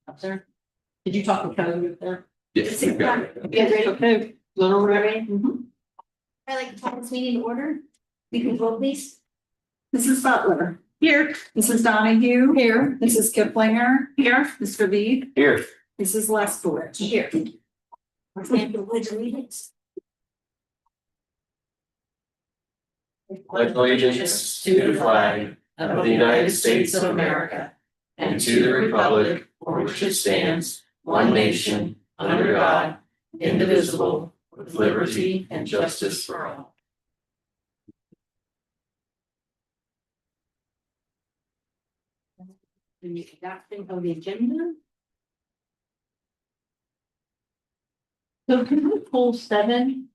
up there. Did you talk to Kelly up there? Yes, we've got it. Yeah, great, okay. Little ready? I'd like to call this meeting to order. We can vote, please. Mrs. Butler. Here. Mrs. Donahue. Here. Mrs. Kiplinger. Here. Mr. Beebe. Here. Mrs. Leskowitz. Here. Stand for the pledge of allegiance. Pledge allegiance to the flag of the United States of America and to the republic for which it stands, one nation, under God, indivisible, with liberty and justice for all. The adopting of the agenda. So can we pull 7?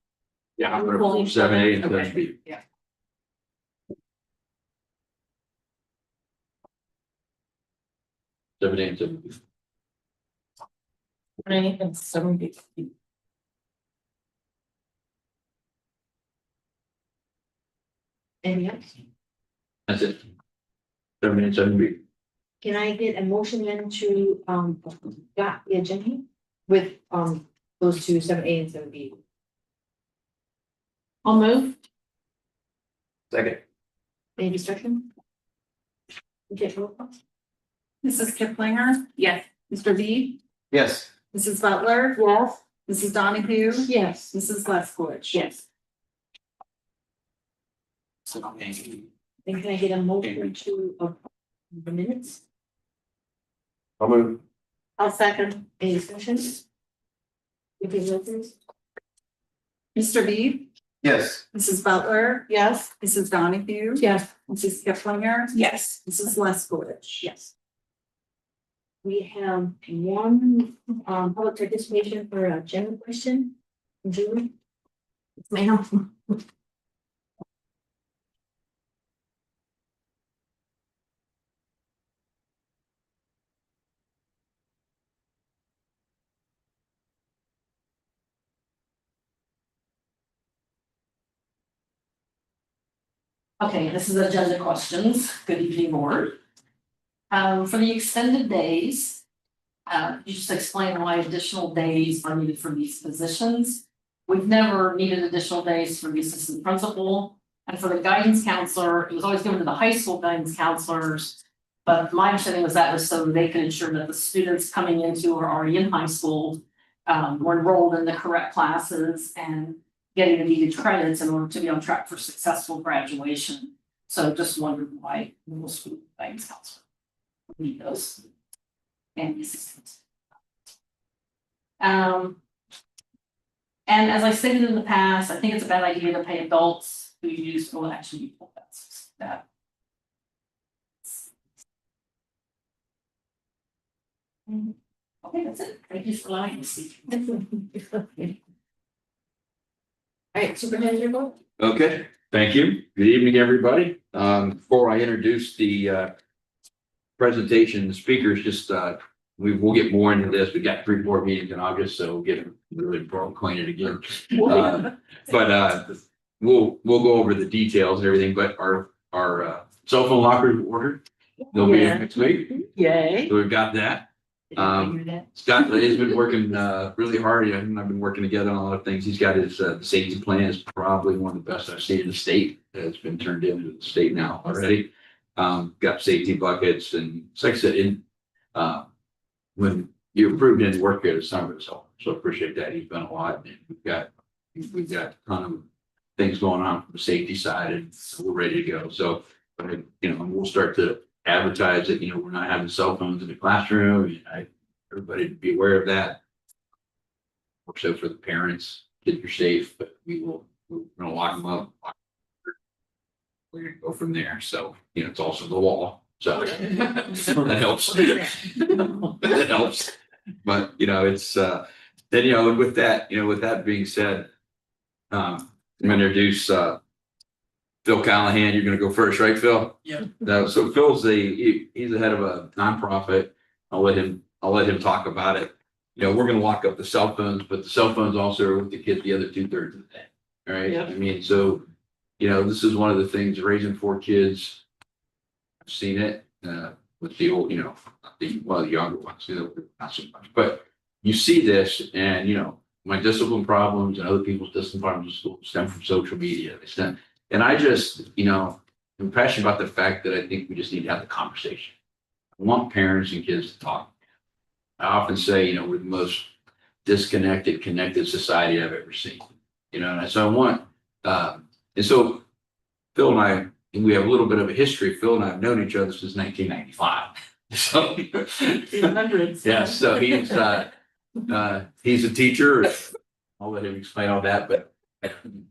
Yeah, I'm gonna pull 7, 8, and Okay. 7 B. Yeah. 7, 8, and 7 B. 8 and 7. And yes, That's it. 7, 8, 7 B. Can I get a motion then to got the agenda with those two, 7A and 7B? I'll move. Second. Any discussion? Okay, roll call. Mrs. Kiplinger. Yes. Mr. Beebe. Yes. Mrs. Butler. Yes. Mrs. Donahue. Yes. Mrs. Leskowitz. Yes. Then can I get a motion to the minutes? I'll move. I'll second. Any discussion? Okay, roll please. Mr. Beebe. Yes. Mrs. Butler. Yes. Mrs. Donahue. Yes. Mrs. Kiplinger. Yes. Mrs. Leskowitz. Yes. We have one public participation for a general question. Julie? Ma'am. Okay, this is agenda questions. Good evening, board. For the extended days, you just explain why additional days are needed for these positions. We've never needed additional days for the assistant principal. And for the guidance counselor, it was always given to the high school guidance counselors. But my understanding was that was so they can ensure that the students coming into or already in high school were enrolled in the correct classes and getting the needed credits in order to be on track for successful graduation. So just wondered why middle school guidance counselor need those and the assistants. And as I stated in the past, I think it's a bad idea to pay adults who use, well, actually, that's that. Okay, that's it. Thank you for allowing me to speak. All right, superintendent, your vote? Okay, thank you. Good evening, everybody. Before I introduce the presentation, the speakers, just we'll get more into this. We got 3 more meetings in August, so we'll get really acquainted again. But we'll go over the details and everything, but our cell phone lockers ordered. They'll be in next week. Yay. So we've got that. Did you figure that? Scott has been working really hard. I've been working together on a lot of things. He's got his safety plan is probably one of the best I've seen in the state. It's been turned into the state now already. Got safety buckets and it's like I said, when you approved his work here this summer, so appreciate that. He's been a lot. And we've got a ton of things going on from the safety side and so we're ready to go. So, we'll start to advertise that, we're not having cell phones in the classroom. Everybody be aware of that. So for the parents, kids are safe, but we're gonna lock them up. We're gonna go from there. So, it's also the law. So that helps. That helps. But, it's, then, with that being said, I'm gonna introduce, Phil Callahan. You're gonna go first, right, Phil? Yeah. So Phil's he's the head of a nonprofit. I'll let him talk about it. We're gonna lock up the cell phones, but the cell phones also are with the kids the other 2/3 of the day. All right. Yeah. I mean, so this is one of the things, raising 4 kids. I've seen it. with the old, the younger ones, not so much, but you see this and, my discipline problems and other people's discipline problems in school stem from social media. They stem, and I just, I'm passionate about the fact that I think we just need to have the conversation. I want parents and kids to talk. I often say, we're the most disconnected, connected society I've ever seen. And so I want, and so Phil and I, we have a little bit of a history. Phil and I have known each other since 1995. So, Hundreds. yeah, so he's a teacher. I'll let him explain all that, but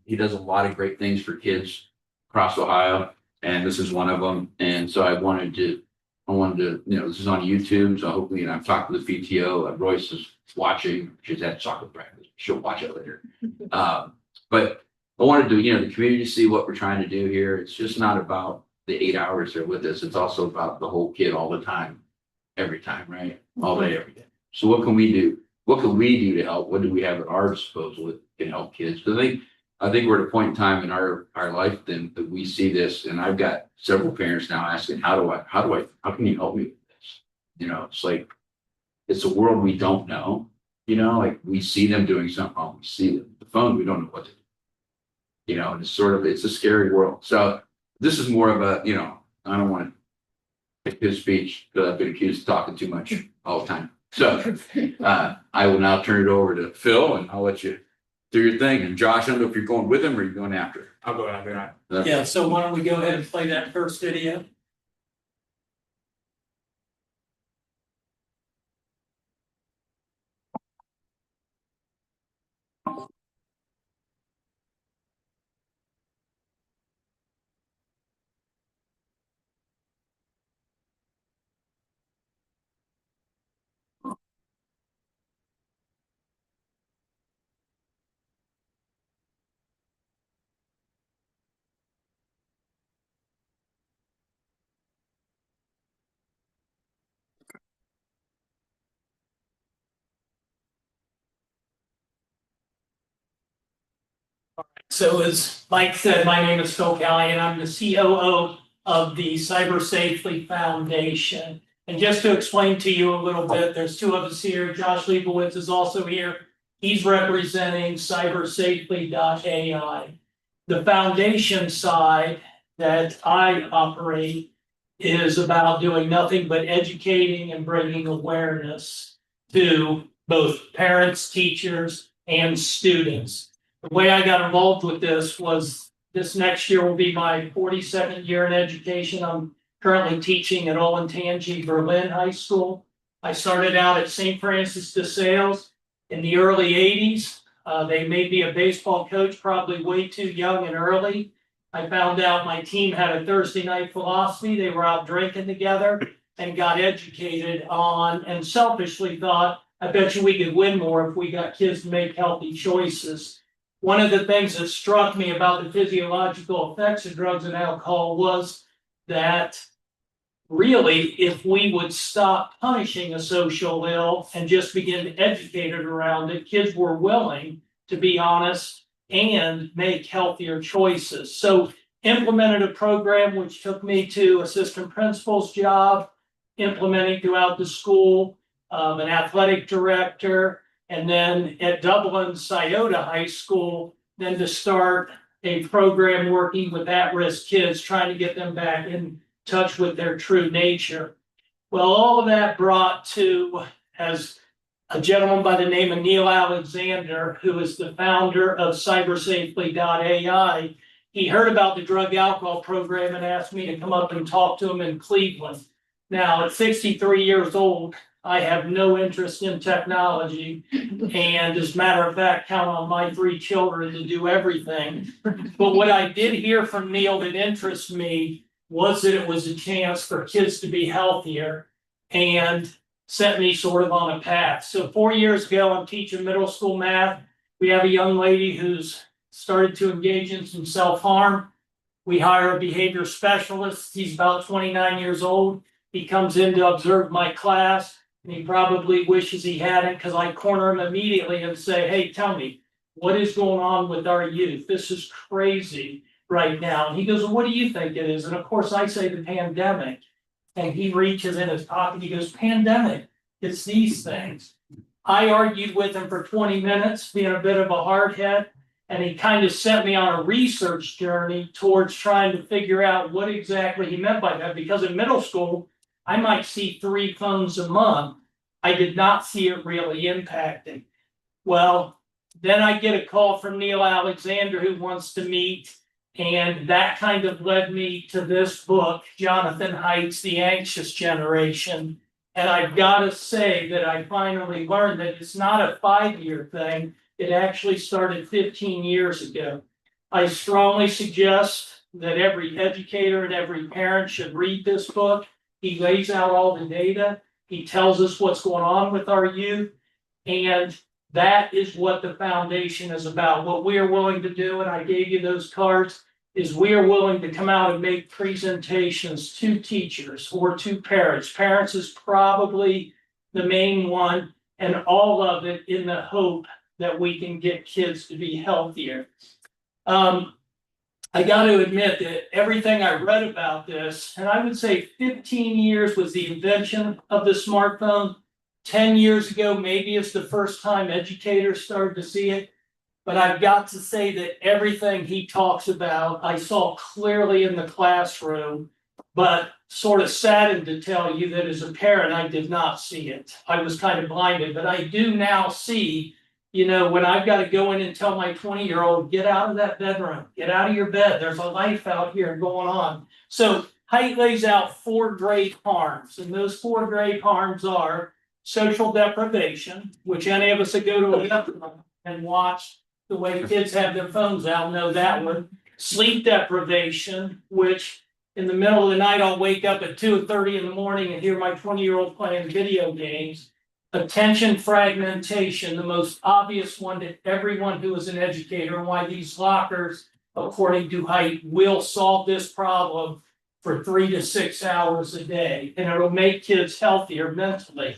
he does a lot of great things for kids across Ohio, and this is one of them. And so I wanted to, this is on YouTube, so hopefully, and I've talked to the PTO. Royce is watching. She's at soccer practice. She'll watch it later. But I wanted to, the community to see what we're trying to do here. It's just not about the 8 hours they're with us. It's also about the whole kid all the time, every time, right? All day, every day. So what can we do? What can we do to help? What do we have at our disposal that can help kids? Because I think we're at a point in time in our life then that we see this, and I've got several parents now asking, how can you help me with this? It's like, it's a world we don't know, like we see them doing something wrong. We see them, the phone, we don't know what to do. And it's a scary world. So this is more of a, I don't want to take his speech because I've been accused of talking too much all the time. So I will now turn it over to Phil and I'll let you do your thing. And Josh, I don't know if you're going with him or you're going after him. I'll go after that. Yeah, so why don't we go ahead and play that first video? So as Mike said, my name is Phil Kelly and I'm the COO of the Cyber Safely Foundation. And just to explain to you a little bit, there's two of us here. Josh Leibowitz is also here. He's representing cybersafely.ai. The foundation side that I operate is about doing nothing but educating and bringing awareness to both parents, teachers, and students. The way I got involved with this was this next year will be my 42nd year in education. I'm currently teaching at Olentangy Berlin High School. I started out at St. Francis de Sales in the early 80s. They made me a baseball coach probably way too young and early. I found out my team had a Thursday night philosophy. They were out drinking together and got educated on and selfishly thought, I bet you we could win more if we got kids to make healthy choices. One of the things that struck me about the physiological effects of drugs and alcohol was that really, if we would stop punishing a social ill and just begin to educate it around it, kids were willing to be honest and make healthier choices. So implemented a program which took me to assistant principal's job, implementing throughout the school, an athletic director, and then at Dublin Scioto High School, then to start a program working with at-risk kids, trying to get them back in touch with their true nature. Well, all of that brought to, as a gentleman by the name of Neil Alexander, who is the founder of cybersafely.ai, he heard about the drug alcohol program and asked me to come up and talk to him in Cleveland. Now, at 63 years old, I have no interest in technology, and as a matter of fact, count on my 3 children to do everything. But what I did hear from Neil that interests me was that it was a chance for kids to be healthier and set me sort of on a path. So 4 years ago, I'm teaching middle school math. We have a young lady who's started to engage in some self-harm. We hire a behavior specialist. He's about 29 years old. He comes in to observe my class. And he probably wishes he hadn't because I corner him immediately and say, hey, tell me, what is going on with our youth? This is crazy right now. And he goes, well, what do you think it is? And of course, I say the pandemic. And he reaches in his pocket, he goes, pandemic, it's these things. I argued with him for 20 minutes, being a bit of a hardhead. And he kind of sent me on a research journey towards trying to figure out what exactly he meant by that. Because in middle school, I might see 3 phones a month. I did not see it really impacting. Well, then I get a call from Neil Alexander who wants to meet. And that kind of led me to this book, Jonathan Haidt's The Anxious Generation. And I've got to say that I finally learned that it's not a 5-year thing. It actually started 15 years ago. I strongly suggest that every educator and every parent should read this book. He lays out all the data. He tells us what's going on with our youth. And that is what the foundation is about. What we are willing to do, and I gave you those cards, is we are willing to come out and make presentations to teachers or to parents. Parents is probably the main one, and all of it in the hope that we can get kids to be healthier. I got to admit that everything I read about this, and I would say 15 years was the invention of the smartphone. 10 years ago, maybe it's the first time educators started to see it. But I've got to say that everything he talks about, I saw clearly in the classroom, but sort of saddened to tell you that as a parent, I did not see it. I was kind of blinded, but I do now see, when I've got to go in and tell my 20-year-old, get out of that bedroom, get out of your bed. There's a life out here going on. So Haidt lays out 4 great harms, and those 4 great harms are social deprivation, which any of us that go to a restaurant and watch the way kids have their phones out know that one. Sleep deprivation, which in the middle of the night, I'll wake up at 2:30 in the morning and hear my 20-year-old playing video games. Attention fragmentation, the most obvious one to everyone who is an educator, and why these lockers, according to Haidt, will solve this problem for 3 to 6 hours a day, and it'll make kids healthier mentally.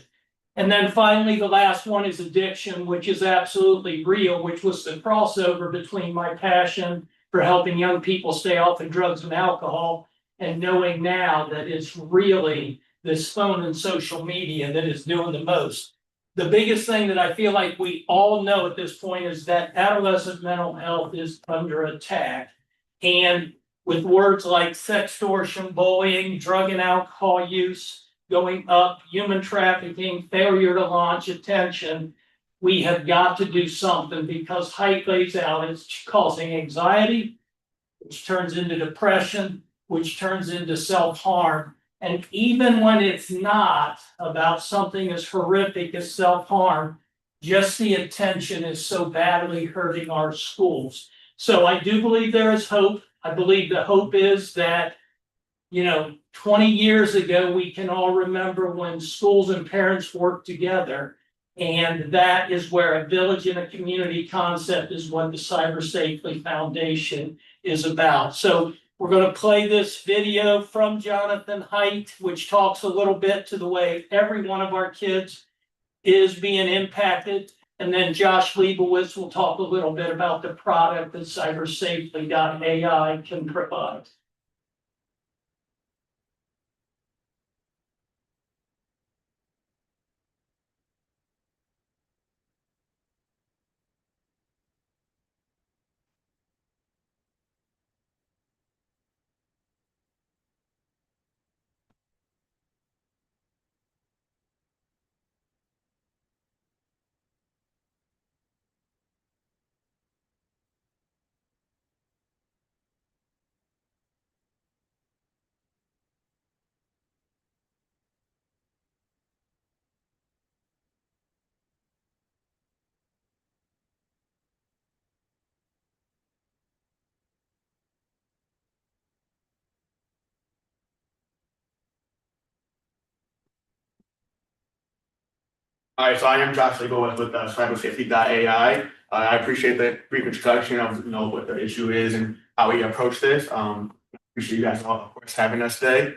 And then finally, the last one is addiction, which is absolutely real, which was the crossover between my passion for helping young people stay off of drugs and alcohol, and knowing now that it's really this phone and social media that is doing the most. The biggest thing that I feel like we all know at this point is that adolescent mental health is under attack. And with words like sextortion, bullying, drug and alcohol use going up, human trafficking, failure to launch attention, we have got to do something, because Haidt lays out it's causing anxiety, which turns into depression, which turns into self-harm. And even when it's not about something as horrific as self-harm, just the attention is so badly hurting our schools. So I do believe there is hope. I believe the hope is that, 20 years ago, we can all remember when schools and parents worked together. And that is where a village and a community concept is what the Cyber Safely Foundation is about. So we're going to play this video from Jonathan Haidt, which talks a little bit to the way every one of our kids is being impacted. And then Josh Leibowitz will talk a little bit about the product that cybersafely.ai can provide. Alright, so I am Josh Leibowitz with cybersafety.ai. I appreciate the brief introduction of what the issue is and how we approach this. Appreciate you guys all, of course, having us today.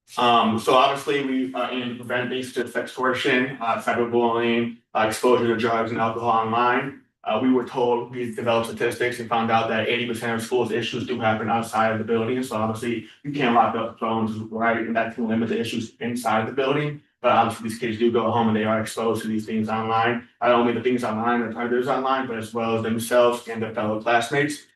So obviously we aim to prevent basic sextortion, cyberbullying, exposure to drugs and alcohol online. We were told, we developed statistics and found out that 80% of schools issues do happen outside of the building. So obviously you can't lock up phones, right? And that can limit the issues inside the building. But obviously these kids do go home and they are exposed to these things online. Not only the things online that others online, but as well as themselves and their fellow classmates.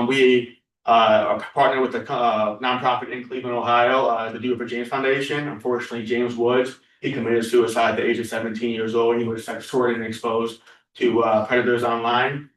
We are partnered with the nonprofit in Cleveland, Ohio, the Do It for James Foundation. Unfortunately, James Woods, he committed suicide at the age of 17 years old. He was sextorted and exposed to predators online.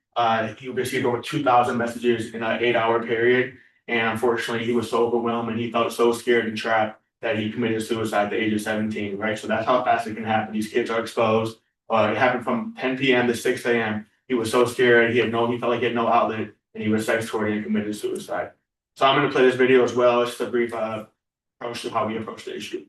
He received over 2,000 messages in an 8-hour period. And unfortunately, he was so overwhelmed and he felt so scared and trapped that he committed suicide at the age of 17, right? So that's how fast it can happen. These kids are exposed. It happened from 10 p.m. to 6 a.m. He was so scared. He felt like he had no outlet and he was sextorted and committed suicide. So I'm going to play this video as well. It's just a brief approach to how we approach the issue.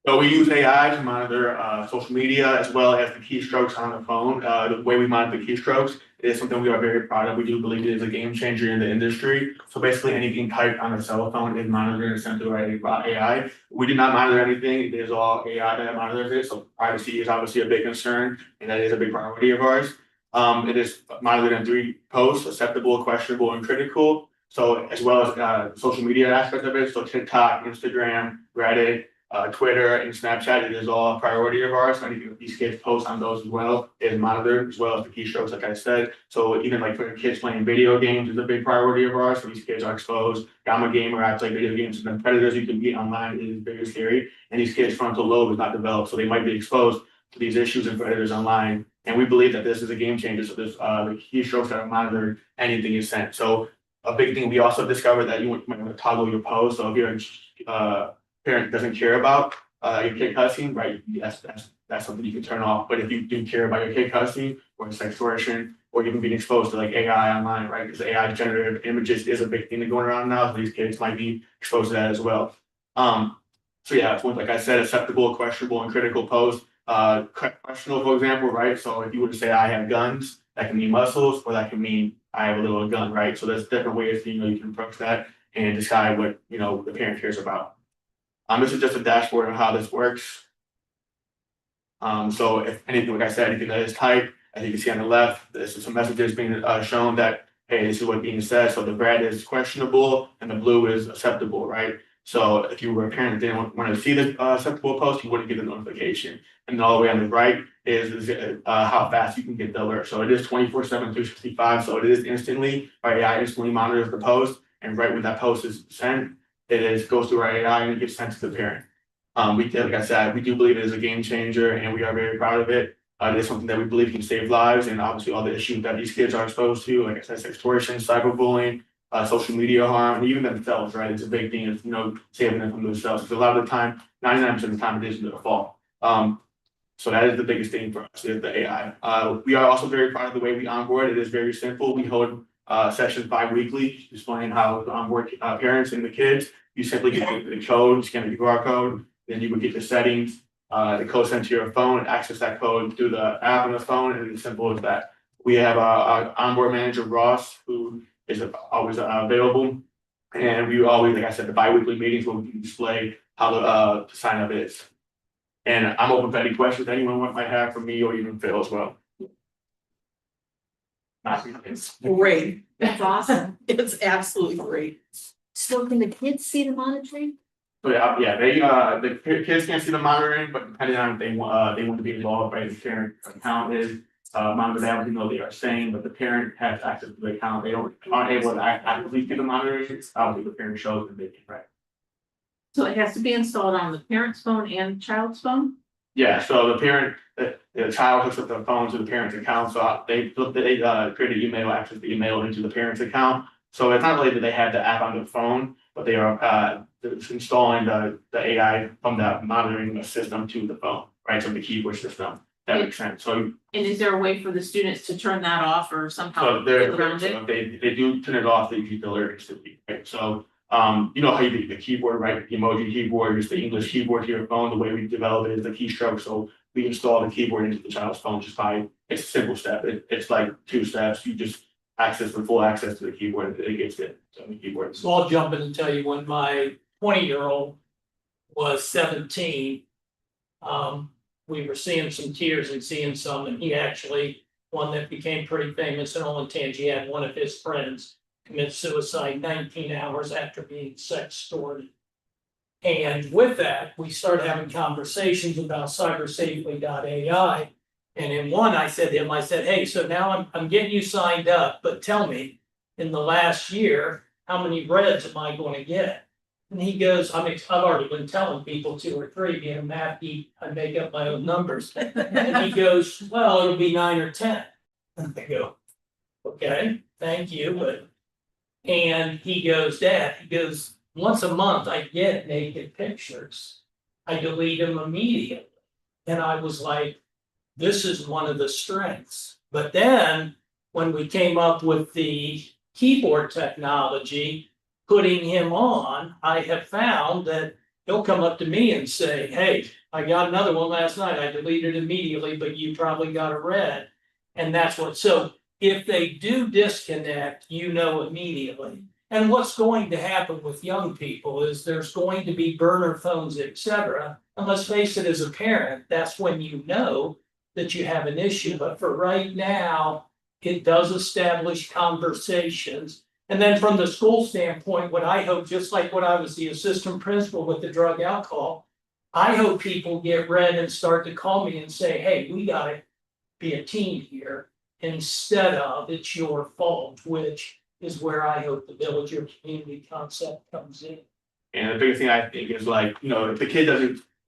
So we use AI to monitor social media as well as the keystrokes on the phone. The way we monitor the keystrokes is something we are very proud of. We do believe it is a game changer in the industry. So basically anything typed on a cell phone is monitored and sent to AI. We do not monitor anything. It is all AI that monitors it. So privacy is obviously a big concern and that is a big priority of ours. It is monitored in 3 posts: acceptable, questionable, and critical. So as well as social media aspect of it. So TikTok, Instagram, Reddit, Twitter and Snapchat, it is all a priority of ours. So anything that these kids post on those as well is monitored, as well as the keystrokes, like I said. So even like for kids playing video games is a big priority of ours. So these kids are exposed. I'm a gamer, I play video games, and the predators you can meet online is very scary. And these kids' frontal lobe is not developed, so they might be exposed to these issues and predators online. And we believe that this is a game changer. So this the keystrokes that are monitored, anything is sent. So a big thing we also discovered that you might want to toggle your post. So if you're parent doesn't care about your kid cussing, right? That's something you can turn off. But if you do care about your kid cussing or sextortion or even being exposed to like AI online, right? Because AI generative images is a big thing going around now. So these kids might be exposed to that as well. So yeah, it's like I said, acceptable, questionable, and critical posts. Questionable, for example, right? So if you were to say I have guns, that can mean muscles, or that can mean I have a little gun, right? So there's different ways you can approach that and decide what the parent cares about. This is just a dashboard of how this works. So if anything, like I said, anything that is typed, as you can see on the left, this is some messages being shown that, hey, this is what's being said. So the red is questionable and the blue is acceptable, right? So if you were a parent that didn't want to see the acceptable post, you wouldn't get the notification. And all the way on the right is how fast you can get the alert. So it is 24/7, 365. So it is instantly, our AI instantly monitors the post. And right when that post is sent, goes through our AI and it gets sent to the parent. Like I said, we do believe it is a game changer and we are very proud of it. It is something that we believe can save lives, and obviously all the issues that these kids are exposed to, like I said, sextortion, cyberbullying, social media harm, and even themselves, right? It's a big thing, is saving them from themselves. Because a lot of the time, 99% of the time, it is their fault. So that is the biggest thing for us, is the AI. We are also very proud of the way we onboard. It is very simple. We hold sessions bi-weekly, displaying how to onboard parents and the kids. You simply get the code, scan the QR code, then you would get the settings, the code sent to your phone, access that code through the app on the phone, and it's as simple as that. We have our onboard manager, Ross, who is always available. And we always, like I said, the bi-weekly meetings where we can display how the sign up is. And I'm open to any questions anyone might have for me or even Phil as well. It's great. That's awesome. It's absolutely great. So can the kids see the monitoring? So yeah, the kids can't see the monitoring, but depending on if they want to be involved, right? The parent account is monitored, everything though they are saying, but the parent has access to the account. They aren't able to actively see the monitoring. Obviously, the parent shows that they can, right? So it has to be installed on the parent's phone and child's phone? Yeah, so the parent, the child hooks up the phone to the parent's account, so they create an email, access the email into the parent's account. So it's not really that they have the app on their phone, but they are installing the AI from that monitoring system to the phone, right, so the keyboard system, that makes sense, so. And is there a way for the students to turn that off or somehow So they're, get around so it? if they do turn it off, they get the alert instantly, right, so. You know how you do the keyboard, right, the emoji keyboard, is the English keyboard to your phone, the way we develop it is the keystroke, so. We install the keyboard into the child's phone just by, it's a simple step, it's like 2 steps, you just access the full access to the keyboard, it gets it, so the keyboard. So I'll jump in and tell you when my 20-year-old was 17. We were seeing some tears and seeing some, and he actually, one that became pretty famous in Olentangy, he had one of his friends commit suicide 19 hours after being sextorted. And with that, we started having conversations about cybersafely.ai. And in one, I said to him, I said, hey, so now I'm getting you signed up, but tell me, in the last year, how many reds am I going to get? And he goes, I've already been telling people 2 or 3, being a math geek, I make up my own numbers. And he goes, well, it'll be 9 or 10. And I go, okay, thank you, but. And he goes, Dad, he goes, once a month I get naked pictures. I delete them immediately. And I was like, this is one of the strengths. But then when we came up with the keyboard technology, putting him on, I have found that he'll come up to me and say, hey, I got another one last night. I deleted immediately, but you probably got a red. And that's what, so if they do disconnect, you know immediately. And what's going to happen with young people is there's going to be burner phones, etc. And let's face it, as a parent, that's when you know that you have an issue. But for right now, it does establish conversations. And then from the school standpoint, what I hope, just like when I was the assistant principal with the drug alcohol, I hope people get read and start to call me and say, hey, we gotta be a team here, instead of it's your fault, which is where I hope the village or community concept comes in. And the biggest thing I think is like, you know, if the kid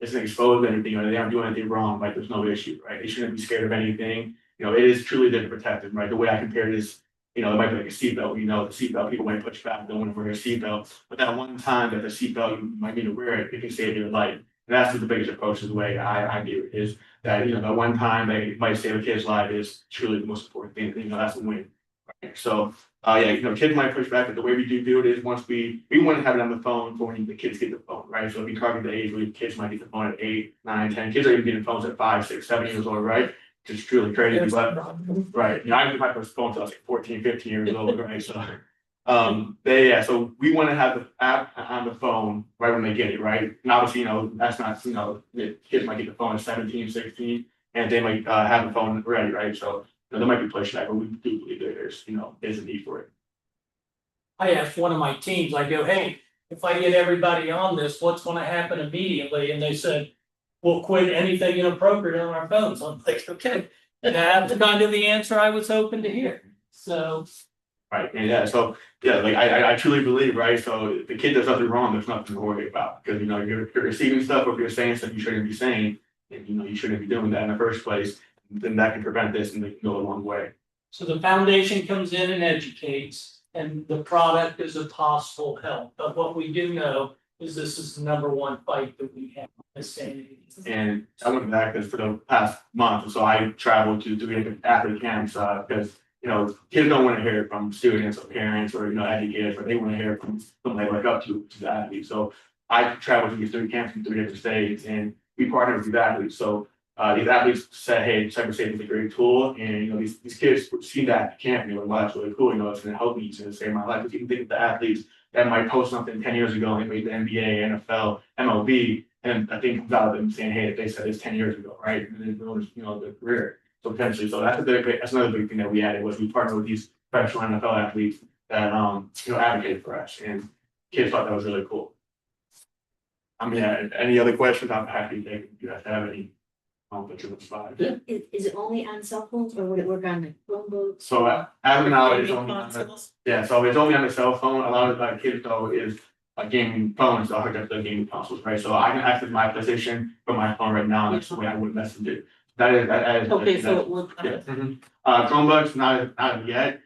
isn't exposed to anything or they aren't doing anything wrong, like there's no issue, right? They shouldn't be scared of anything. You know, it is truly there to protect them, right? The way I compare it is, you know, it might be like a seatbelt, you know, the seatbelt, people might put you back, don't want to wear a seatbelt. But that one time that the seatbelt, you might need to wear it, it can save your life. And that's what the biggest approach is, the way I view it, is that, you know, that one time they might save a kid's life is truly the most important thing, you know, that's the win. Right? So, yeah, you know, kids might push back, but the way we do it is once we want to have it on the phone for when the kids get the phone, right? So if you target the age where kids might get the phone at 8, 9, 10, kids are even getting phones at 5, 6, 7 years old, right? Just truly crazy, but right, you know, I didn't get my first phone until I was like 14, 15 years old, right? So, so we want to have the app on the phone right when they get it, right? And obviously, you know, that's not, you know, the kids might get the phone at 17, 16, and they might have the phone ready, right? So, you know, there might be pushback, but we do believe that there's a need for it. I asked one of my teams, I go, hey, if I get everybody on this, what's gonna happen immediately? And they said, we'll quit anything inappropriate on our phones. I'm like, okay, and that's kind of the answer I was hoping to hear. So. Right, and yeah, so, yeah, like I truly believe, right, so if the kid does nothing wrong, there's nothing to worry about, because, you know, you're receiving stuff, or if you're saying stuff you shouldn't be saying, and, you know, you shouldn't be doing that in the first place, then that can prevent this and they can go a long way. So the foundation comes in and educates, and the product is a possible help, but what we do know is this is the #1 fight that we have in this day. And I went back this for the past month, so I traveled to different athlete camps, because, you know, kids don't want to hear it from students or parents or, you know, educators, but they want to hear it from someone they look up to the athletes. So I traveled to these 3 camps in 3 different states, and we partnered with these athletes. So these athletes said, hey, cybersafety is a great tool, and, you know, these kids see that at camp, and they were like, wow, that's really cool, you know, it's going to help me, it's going to save my life. If you can think of the athletes that might post something 10 years ago and they made the NBA, NFL, MLB, and I think about them saying, hey, they said this 10 years ago, right? And then it was, you know, their career. So potentially, so that's another big thing that we added, was we partnered with these professional NFL athletes that you know, advocated for us, and kids thought that was really cool. I mean, any other questions? I'm happy to take if you guys have any. Put you on the spot. Yeah. Is it only on cell phones, or would it work on the Chromebooks? So as of now, it's Gaming only on the, consoles? yeah, so it's only on the cell phone. A lot of kids though is gaming phones, so hooked up to the gaming consoles, right? So I can access my PlayStation from my phone right now, and that's the way I would message it. That is Okay, so it would. yeah. Chromebooks, not yet.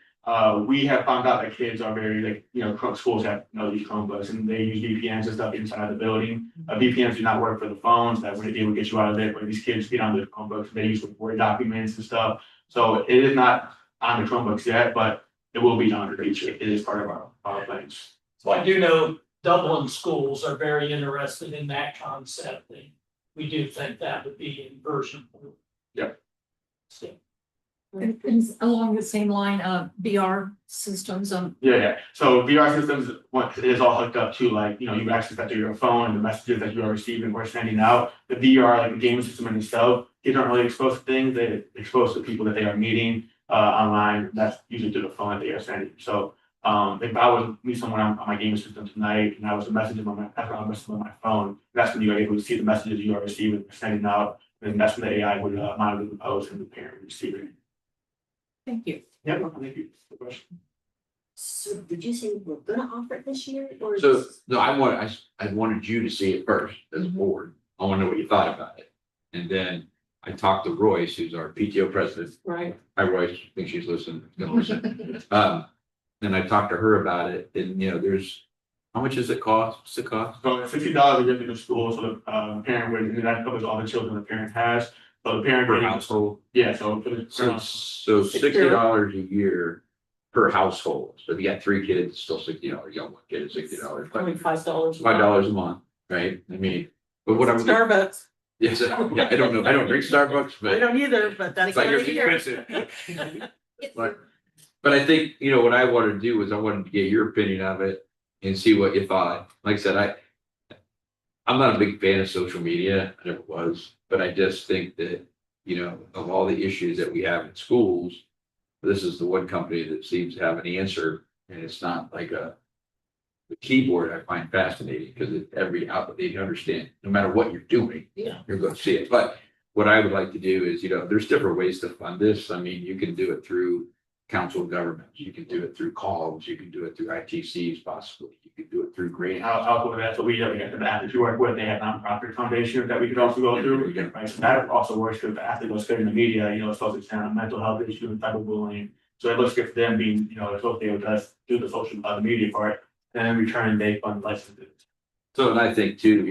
We have found out that kids are very like, schools have, these Chromebooks and they use VPNs and stuff inside the building. VPNs do not work for the phones, that would it would get you out of there, but these kids get on the Chromebooks, they use Word documents and stuff. So it is not on the Chromebooks yet, but it will be on the future. It is part of our plans. So I do know Dublin schools are very interested in that concept, and we do think that would be in version 4. Yep. So, And along the same line of VR systems, Yeah. So VR systems, what it is all hooked up to, like, you access that through your phone and the messages that you are receiving or sending out. The VR, like the gaming system in itself, kids aren't really exposed to things. They're exposed to people that they are meeting online. That's usually through the phone that they are sending. So if I was meet someone on my gaming system tonight and I was messaging on my phone, that's when you are able to see the messages you are receiving, sending out, and that's when the AI would monitor the post and the parent would receive it. thank you. Yeah, thank you. Good question. So did you say we're gonna offer it this year or? So, no, I wanted you to see it first as a board. I want to know what you thought about it. And then I talked to Royce, who's our PTO president. Right. Hi, Royce, I think she's listening, gonna listen. Then I talked to her about it and, there's, how much does it cost? What's it cost? So it's $50 a year to the school, so the parent would, and that covers all the children the parent has. So the parent. Per household? Yeah, so for the. So $60 a year per household. So if you got 3 kids, it's still $60. You got 1 kid, it's $60. Only $5. $5 a month, right? I mean, but what I'm. Starbucks. Yes, yeah, I don't know. I don't drink Starbucks, I but. don't either, but that's. But you're what I hear. expensive. But I think, what I wanted to do was I wanted to get your opinion of it and see what you thought. Like I said, I'm not a big fan of social media, I never was, but I just think that, of all the issues that we have in schools, this is the one company that seems to have an answer, and it's not like the keyboard I find fascinating because every outlet they understand, no matter what you're doing, you're going to see it. But what I would like to do is, there's different ways to fund this. I mean, you can do it through council of governments, you can do it through calls, you can do it through ITCs possibly, you can do it through grants. I'll go that's what we have, the athletes we work with, they have nonprofit foundations that we could also go through. Right, so that also works with the athlete goes good in the media, it's focused on mental health issues, cyberbullying. So it looks good for them being, it's what they would do the social media part, and in return they fund licenses. So, and I think too,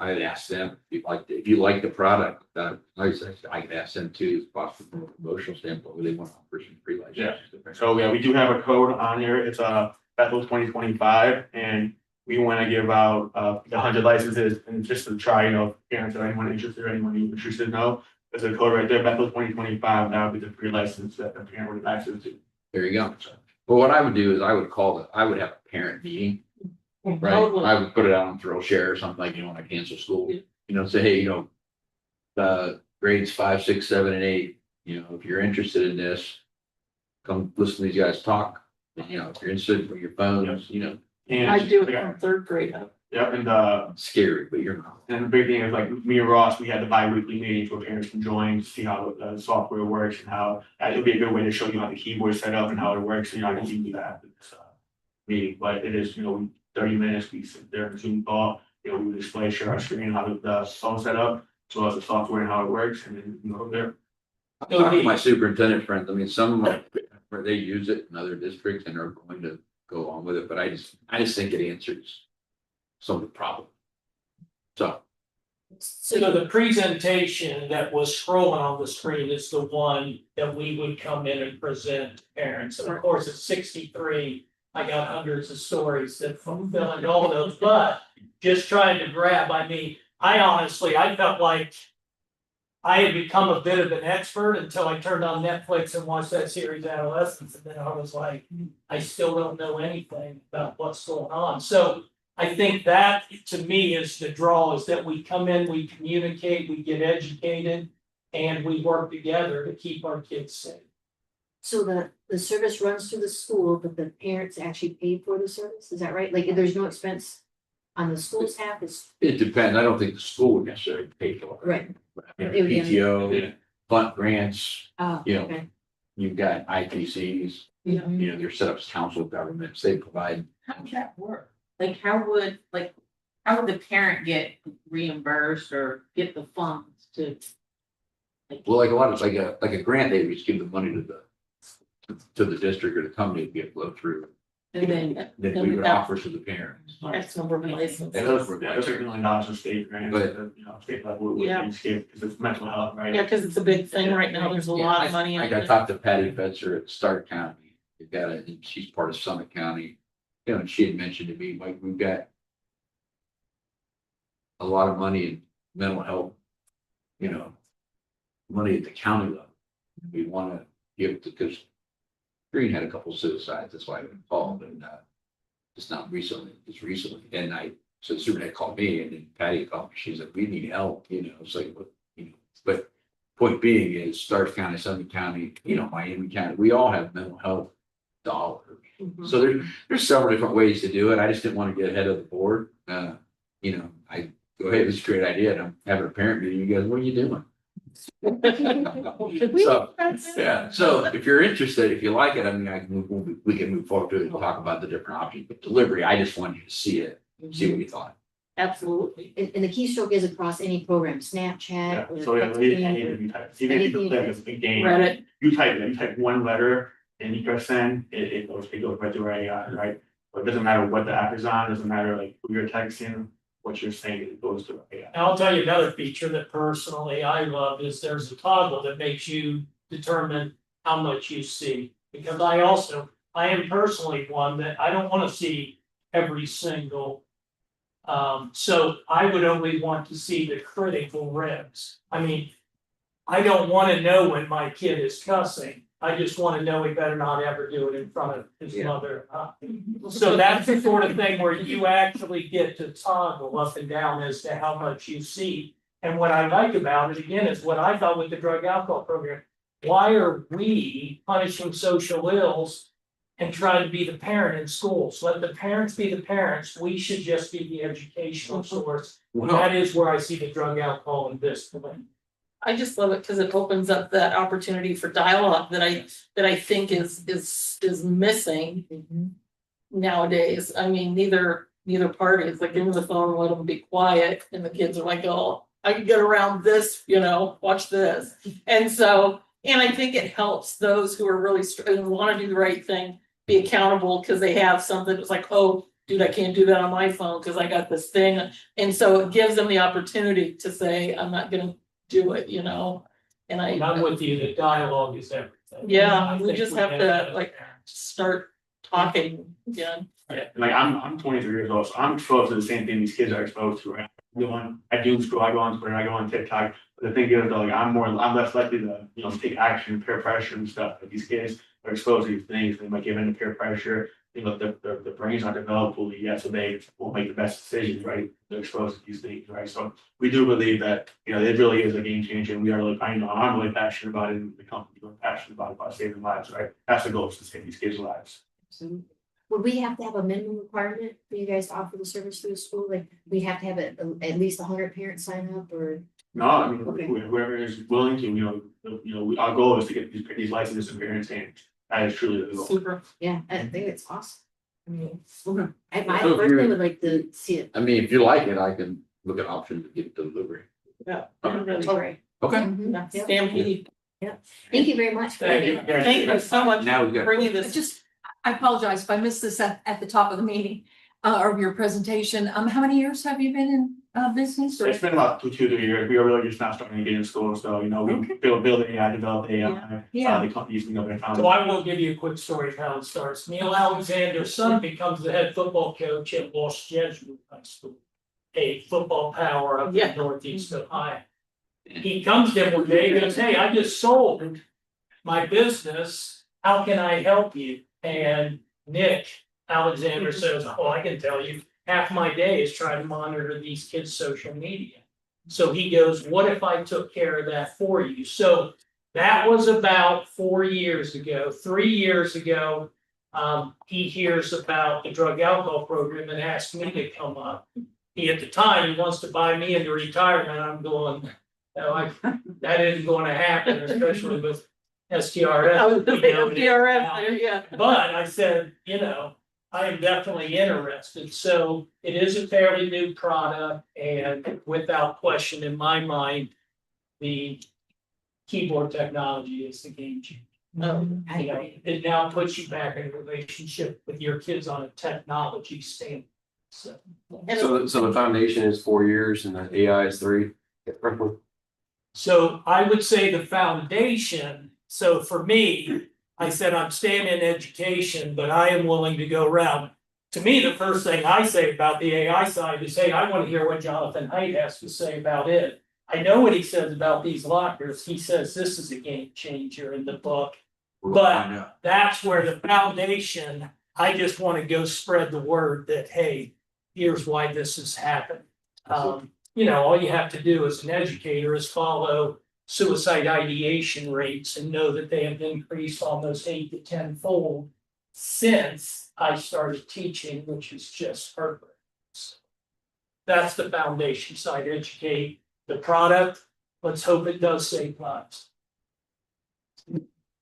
I'd ask them if you like the product, like I said, I could ask them too, possibly from a promotional standpoint, where they want to offer some free licenses. Yeah. So yeah, we do have a code on here. It's Bethel 2025, and we want to give out 100 licenses, and just to try, parents or anyone interested or anyone who's interested, there's a code right there, Bethel 2025. That would be the free license that the parent would have access to. There you go. Well, what I would do is I would have a parent meeting. Right, I would put it out on Thrill Share or something like, when I cancel school, say, hey, the grades 5, 6, 7, and 8, if you're interested in this, come listen to these guys talk. If you're interested with your phones, And I do it from 3rd grade up. Yeah, and scary, but you're not. and the big thing is like me and Ross, we had the bi-weekly meetings where parents can join to see how the software works and how it would be a good way to show you how the keyboard is set up and how it works. I can do that after this meeting, but it is, 30 minutes, we sit there in Zoom call, we would display, share our screen, how the phone set up, as well as the software and how it works, and then we can go from there. I talk to my superintendent friends. I mean, some of them, where they use it in other districts and are going to go on with it, but I just think it answers some of the problem. So. So the presentation that was scrolling on the screen is the one that we would come in and present to parents. And of course, at 63, I got hundreds of stories that fulfill all of those, but just trying to grab, I felt like I had become a bit of an expert until I turned on Netflix and watched that series Adolescence, and then I was like, I still don't know anything about what's going on. So I think that to me is the draw, is that we come in, we communicate, we get educated, and we work together to keep our kids safe. So the service runs through the school, but the parents actually pay for the service, is that right? Like, there's no expense on the school's half, It depends. I don't think the school would necessarily pay for it. right? I mean, It would be- PTO, fund grants, Oh, You know, okay. you've got ITCs, they're set up as council of governments. They provide. How would that work? How would the parent get reimbursed or get the funds to? Well, like a lot of, like a grant, they would just give the money to to the district or the company to get flowed through, And then. that we would offer to the parents. X number of licenses. And those were There's $1 million of state grants, But- you know, state level with Yeah. these kids, because it's mental health, right? Yeah, cause it's a big thing right now. There's a lot of money. Like out I there. talked to Patty Fetzer at Stark County, we've got it, and she's part of Summit County. You know, and she had mentioned to me, like, we've got a lot of money in mental health, you know, money at the county level. We wanna give to, because Green had a couple suicides, that's why I got involved, and just not recently, just recently, and so the superintendent called me, and then Patty called me, she's like, we need help, you know, it's like, what, you know, but point being is Stark County, Summit County, you know, Miami County, we all have mental health dollars. Mhm. So there's several different ways to do it. I just didn't want to get ahead of the board. You know, I go, hey, this is a great idea. And I'm having a parent meeting. You guys, what are you doing? So, yeah, so if you're interested, if you like it, I mean, we can move forward to it and talk about the different options. But delivery, I just wanted you to see it, see what you thought. Absolutely. And the keystroke is across any program, Snapchat. Yeah, or so yeah, texting, anything you type, even if you play a game, Reddit. you type one letter and you press send, it goes right through AI, right? But it doesn't matter what the app is on, doesn't matter like who you're texting, what you're saying, it goes to AI. And I'll tell you another feature that personally I love is there's a toggle that makes you determine how much you see. Because I am personally one that I don't wanna see every single. So I would only want to see the critical regs. I mean, I don't wanna know when my kid is cussing. I just wanna know he better not ever do it in front of his mother. So that's the sort of thing where you actually get to toggle up and down as to how much you see. And what I like about it, again, is what I thought with the drug alcohol program. Why are we punishing social ills and trying to be the parent in schools? Let the parents be the parents, we should just be the educational source. Well, That is where I see the drug, alcohol, and this. I just love it because it opens up that opportunity for dialogue that I think is missing Mhm. nowadays. I mean, neither party is like, give them the phone, and let them be quiet, and the kids are like, oh, I can get around this, you know, watch this. And so, and I think it helps those who are really and want to do the right thing, be accountable because they have something that's like, oh, dude, I can't do that on my phone because I got this thing. And so it gives them the opportunity to say, I'm not gonna do it, you know, and I'm with you, the dialogue is everything. Yeah, I we think just we have have to like start talking again. And like I'm 23 years old, so I'm exposed to the same thing these kids are exposed to, right? I do school, I go on Twitter, I go on TikTok, but the thing is, though, like I'm less likely to, you know, take action, peer pressure and stuff, but these kids are exposed to these things, they might give in to peer pressure. You know, the brains aren't developed fully yet, so they won't make the best decisions, right? They're exposed to these things, right? So we do believe that, you know, it really is a game changer, and we are really, I'm really passionate about it, and the company is passionate about saving lives, right? That's the goal, is to save these kids' lives. Absolutely. Would we have to have a minimum requirement for you guys to offer the service through the school? Like, we have to have at least 100 parents sign up, or? No, I mean, Okay. whoever is willing to, our goal is to get these licenses in parents' hands. That is truly the goal. Super. Yeah, I think it's awesome. I mean, Okay. I So if personally you're- would like to see it. I mean, if you like it, I can look at options to get delivery. Yeah. Okay. That'd be great. Okay. Mhm. That's Yep. Stampede. Thank you very much. Thank you. Thank you so much Now we've for got. bringing this. I apologize if I missed this at the top of the meeting, or your presentation. How many years have you been in, business? So it's been about 2, 3 years. We are really just now starting to get in school, so, you know, we build AI, develop AI. Yeah. The companies, you know, they found. So I will give you a quick story of how it starts. Neil Alexander's son becomes the head football coach at Los Jesuit High School, a football power up Yeah. in Northeast Ohio. He comes to him one day and goes, hey, I just sold my business. How can I help you? And Nick Alexander says, oh, I can tell you, half my day is trying to monitor these kids' social media. So he goes, what if I took care of that for you? So that was about 4 years ago. 3 years ago, he hears about the drug alcohol program and asked me to come up. He, at the time, he wants to buy me into retirement. I'm going, no, that isn't going to happen, especially with STRF. I was gonna say you know, DRF there, yeah. But I said, you know, I am definitely interested, so it is a fairly new product, and without question in my mind, the keyboard technology is the game changer. You know, it now puts you back in a relationship with your kids on a technology standpoint. So. So the foundation is 4 years and the AI is 3. So I would say the foundation, so for me, I said I'm staying in education, but I am willing to go around. To me, the first thing I say about the AI side is, hey, I want to hear what Jonathan Haidt has to say about it. I know what he says about these lockers. He says this is a game changer in the book. But that's where the foundation, I just want to go spread the word that, hey, here's why this has happened. You know, all you have to do as an educator is follow suicide ideation rates and know that they have increased almost 8 to 10-fold since I started teaching, which is just heartbreaking. So that's the foundation side, educate the product. Let's hope it does save lives.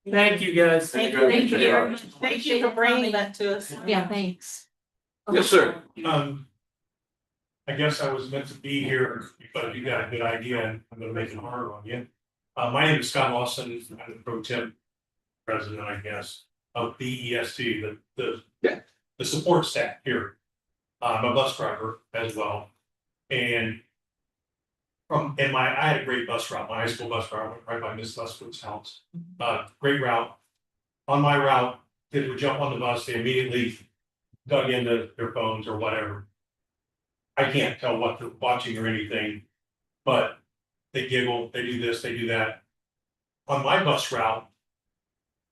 Thank you, guys. Thank you. Thank you very much. Thank you for bringing that to us. Yeah, thanks. Yes, sir. I guess I was meant to be here because you got a good idea and I'm gonna make it harder on you. My name is Scott Lawson. I'm the pro temp president, I guess, of BEST, the support staff here. I'm a bus driver as well. And I had a great bus route, my high school bus route, went right by Miss Leswood's house. Great route. On my route, kids would jump on the bus, they immediately dug into their phones or whatever. I can't tell what they're watching or anything, but they giggle, they do this, they do that. On my bus route,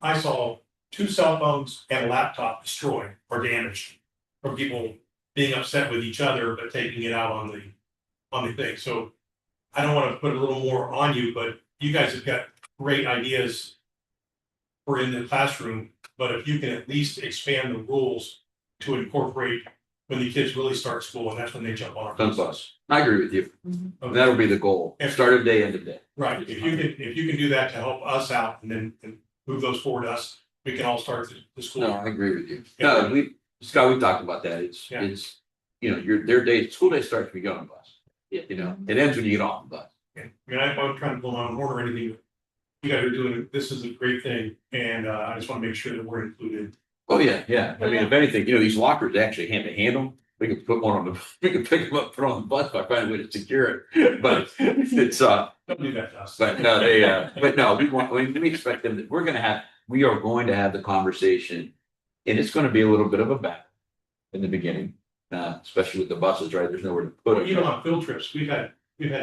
I saw 2 cell phones and a laptop destroyed or damaged from people being upset with each other, but taking it out on the thing. So I don't want to put a little more on you, but you guys have got great ideas for in the classroom, but if you can at least expand the rules to incorporate when the kids really start school, and that's when they jump on our Bus. I agree with you. That'll be the goal. Start of day, end of day. Right, if you can do that to help us out and then move those forward to us, we can all start the school. No, I agree with you. No, Scott, we talked about that. It's, you know, school day starts when you get on the bus. You know, it ends when you get off the bus. I mean, I'm trying to blow my own horn or anything. You guys are doing, this is a great thing, and I just want to make sure that we're included. Oh, yeah. I mean, if anything, you know, these lockers actually hand to handle. We can put one on we can pick them up, put on the bus, if I find a way to secure it. But it's, Don't do that to us. but no, we expect them that we are going to have the conversation. And it's going to be a little bit of a battle in the beginning, especially with the buses, right? There's nowhere to put Well, them. you know, on field trips, we've had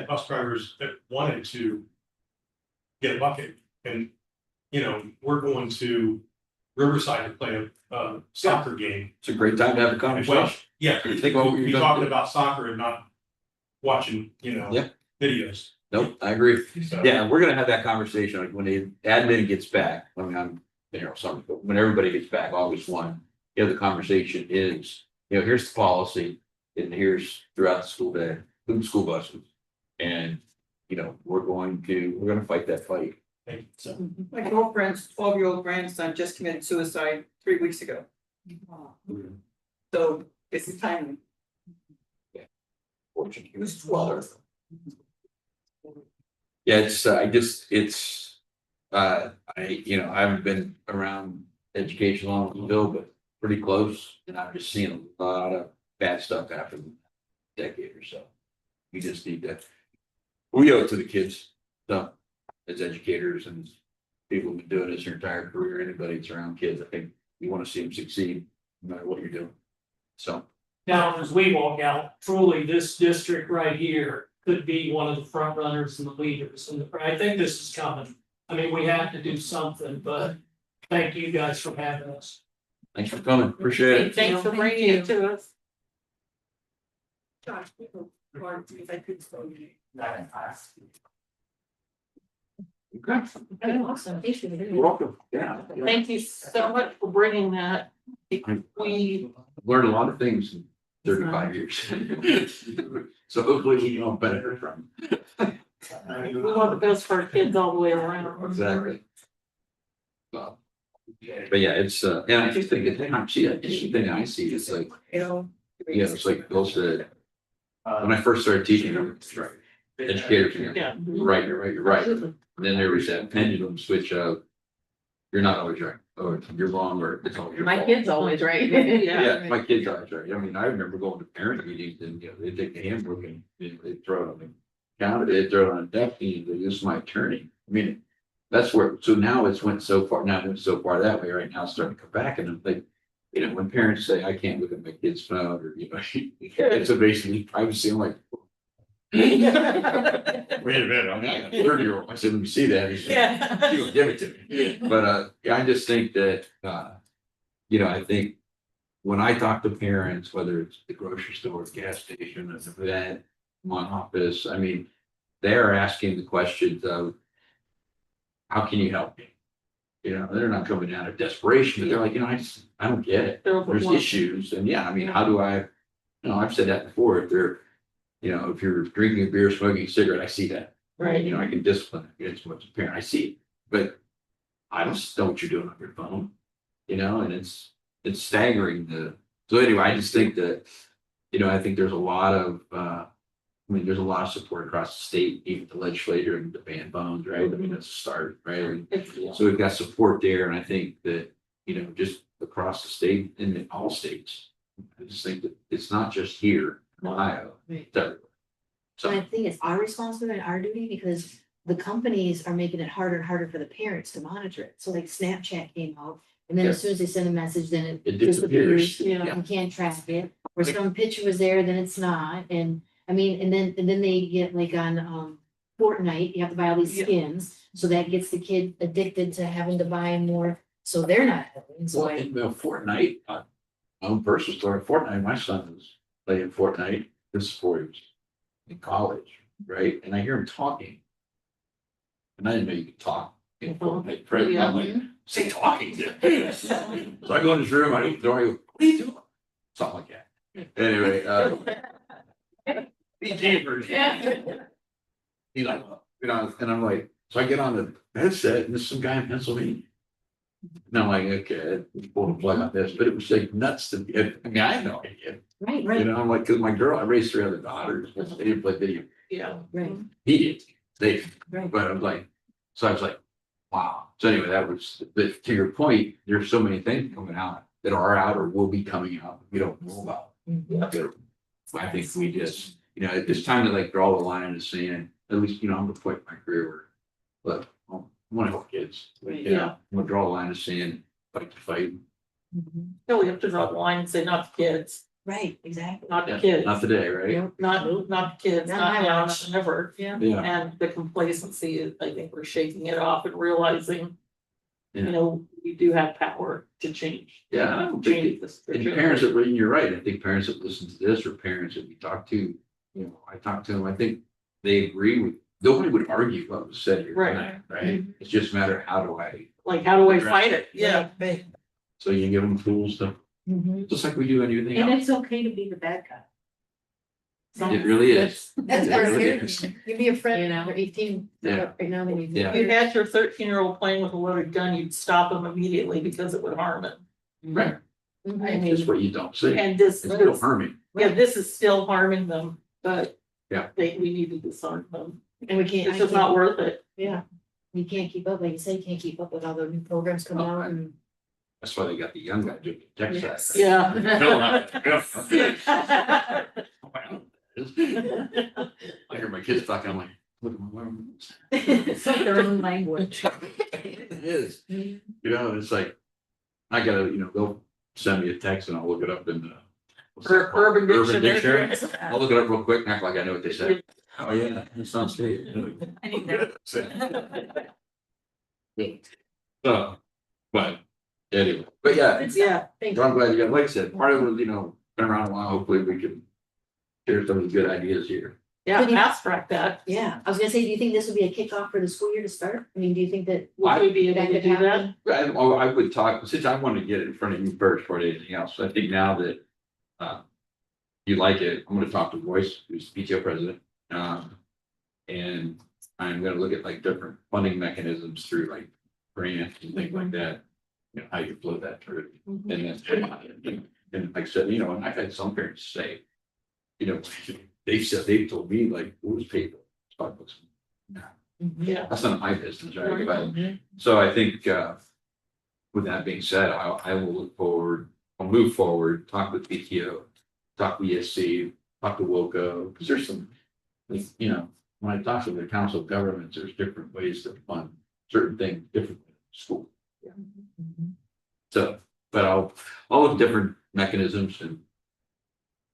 bus drivers that wanted to get a bucket, and you know, we're going to Riverside to play a soccer game. It's a great time to have a Well, conversation. yeah, You think about what you're be gonna talking do. about soccer and not watching, Yeah. videos. Nope, I agree. So, Yeah, we're gonna have that conversation like when the admin gets back. I mean, I'm, you know, something, but when everybody gets back, August 1, you know, the conversation is, you know, here's the policy and here's throughout the school day, including school buses. And, you know, we're gonna fight that fight. so. My girlfriend's 12-year-old grandson just committed suicide 3 weeks ago. So it's timely. Fortunately, He was 12. yeah, I haven't been around education long as Bill, but pretty close. And I've just seen a lot of bad stuff happen in a decade or so. We just need to, we owe it to the kids, so as educators and people who've been doing this their entire career, anybody that's around kids, I think you want to see them succeed no matter what you're doing. So. Now, as we walk out, truly, this district right here could be one of the front runners and the leaders. And I think this is coming. I mean, we have to do something, but thank you guys for having us. Thanks for coming, appreciate it. Thanks for bringing it to us. Okay, Awesome. Thank you. you're welcome, yeah. Thank you so much for bringing that. We, I've learned a lot of things in 35 years. So hopefully we can all benefit from we want the best for our kids all the way around. it. Exactly. But yeah, it's, and I just think, I see that, the thing I see is like, yeah, it's like Bill said, when I first started teaching, educators, Yeah. you're right. And then there was that pendulum switch of, you're not always right, or you're wrong, or it's all your My fault. kid's always right. Yeah, my kid's always right. I mean, I remember going to parent meetings and, they take the handbook and they throw it on the counter, they throw it on a desk and they use my attorney. I mean, that's where, so now it's went so far, now it went so far that way, right now it's starting to come back and I'm like, when parents say, I can't look at my kid's phone or, it's a basically privacy, I'm like, wait a minute, I'm not a 30-year-old. I said, let me see that. He said, Yeah. "You give it to me." But I just think that I think when I talk to parents, whether it's the grocery store, gas station, or the vet, my office, I mean, they're asking the questions of how can you help me? They're not coming out of desperation, but they're like, I don't get it. There's issues. And I mean, how do I've said that before. If you're drinking a beer, smoking a cigarette, I see that. Right. I can discipline it as much as a parent. I see it. But I don't know what you're doing on your phone, and it's staggering so anyway, I just think that, I think there's a lot of, there's a lot of support across the state, even the legislature and the ban phones, right? I mean, that's a start, right? And so we've got support there. And I think that, just across the state and in all states, I just think that it's not just here in Ohio, Right. it's everywhere. So I So, think it's our responsibility and our duty because the companies are making it harder and harder for the parents to monitor it. So like Snapchat came out and then as soon as they send a message, then it it disappears. disappears. You can't track it. Or some picture was there, then it's not. And I mean, and then they get like on Fortnite, you have to buy all these Yeah. skins. So that gets the kid addicted to having to buy more. So they're not helping. So Well, I, in Fortnite, my own personal story, Fortnite, my son was playing Fortnite, this is before he was in college, right? And I hear him talking. And I didn't know you could talk in Fortnite. Right? I'm like, say talking. So I go in his room, I open the door, I go, what are you doing? Something like that. Anyway, he chambers. He's like, and I'm like, so I get on the headset and there's some guy in Pennsylvania. And I'm like, okay, pull the plug on this, but it was like nuts to me. I mean, I had no idea. right. I'm like, cause my girl, I raised 3 other daughters, they didn't play video. Yeah. Right. He did, they, Right. but I was like, wow. So anyway, but to your point, there's so many things coming out that are out or will be coming out that we don't know about. Mhm. I think we just, it's time to like draw the line in the sand, at least, I'm at the point in my career where, look, I want to help kids. Right. Yeah. I'm gonna draw a line in the sand, fight the fight. Mhm. So we have to draw the line and say not the kids, Right, exactly. not the Yeah, kids, not today, right? Nope. not the kids, Not not my now, watch. not never. Yeah. Yeah. And the complacency is, I think we're shaking it off and realizing, Yeah. we do have power to change. Yeah, I don't Change think, this. and parents that, you're right, I think parents that listen to this or parents that we talk to, I talk to them, I think they agree with, nobody would argue what was said here Right. tonight, right? It's just a matter of how do I, Like, how do I fight it? Yeah. so you give them tools to, Mhm. just like we do anything And else. it's okay to be the bad guy. It really is. That's It part of really it. is. You be a friend, You know? you're 18. Yeah. Right now, they need. Yeah. If you had your 13-year-old playing with a loaded gun, you'd stop him immediately because it would harm him. Right, Mhm. I it's mean, just what you don't see, and this, it's still harming. this is still harming them, but Yeah. we need to disarm them. And we can't. It's just not worth it. Yeah, you can't keep up, like you say, you can't keep up with all the new programs coming Oh, out and. That's why they got the young guy doing the tech Yes. side. Yeah. I hear my kids talking, I'm like, look at my words. It's like their own language. It is, it's like, I gotta, they'll send me a text and I'll look it up in the. what's that called? Urban Dictionary. I'll look it up real quick and act like I know what they said. Oh, yeah, it sounds great. I need that. But anyway, but yeah, Yeah, Thank I'm glad you got, like I said, part of it, been around a while, hopefully we can share some of the good ideas here. yeah, Could you- abstract that. Yeah, I was gonna say, do you think this would be a kickoff for the school year to start? I mean, do you think that? Would we be able that to could do that? happen? I would talk, since I want to get it in front of you first before anything else, I think now that you like it, I'm gonna talk to Royce, who's the PTO president. And I'm gonna look at like different funding mechanisms through like grants and things like that. How you flow that through. And then, and like I said, and I've had some parents say, they've told me like, what was paid for? $5. Yeah. That's none of my business, right? Right. But, so I think, with that being said, I will look forward, I'll move forward, talk with PTO, talk with ESC, talk to WOCO, because there's some, like, you know, when I talk to the council of governments, there's different ways to fund certain things differently in school. So, but I'll look at different mechanisms and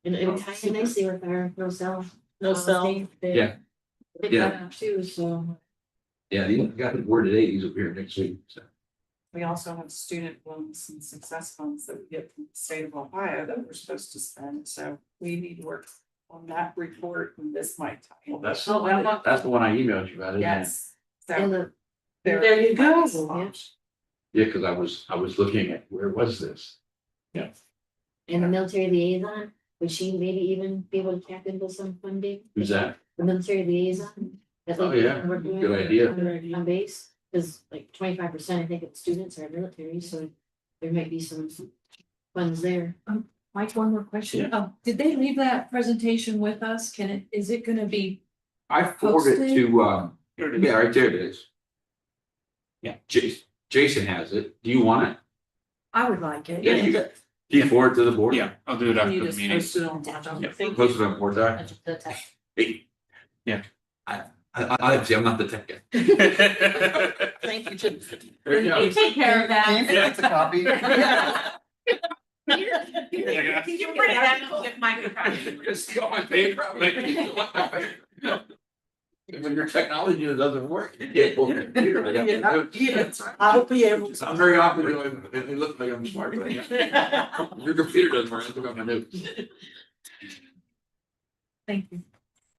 And it would tie in nicely with our no cell. No cell. policy. They Yeah. picked Yeah. that up too, so. yeah, he got the board today, he's over here next week, so. We also have student loans and success funds that we get from the state of Ohio that we're supposed to spend, so we need to work on that report and this might tie in. Well, that's the one I emailed you about, isn't it? Yes. And So the, There you go. Yeah, because I was looking at, where was this? and the military liaison, would she maybe even be able to tap into some funding? Who's that? The military liaison. That Oh, they- yeah. we're doing Good idea. On base, because like 25%, I think, of students are military, so there might be some funds there. Mike, one more question. Did they leave that presentation with us? Is it gonna be? I forwarded it to, yeah, right there it is. Yeah, Jason has it. Do you want it? I would like it. Yeah, you got. Do you forward it to the board? Yeah, I'll do it after You the just meeting. post it on WhatsApp. Yeah. Thank you. Post it on board doc. The tech. Hey. Yeah. I see, I'm not the tech guy. Thank you, Jim. There you go. You take care of that. Yeah, it's a copy. Can you print it out with microphone? Just see all my paper. When your technology doesn't work, you can't pull the computer. I got the notes. I'll be able to. I'm very often, it looks like I'm smart, but your computer doesn't work, I took out my notes. Thank you.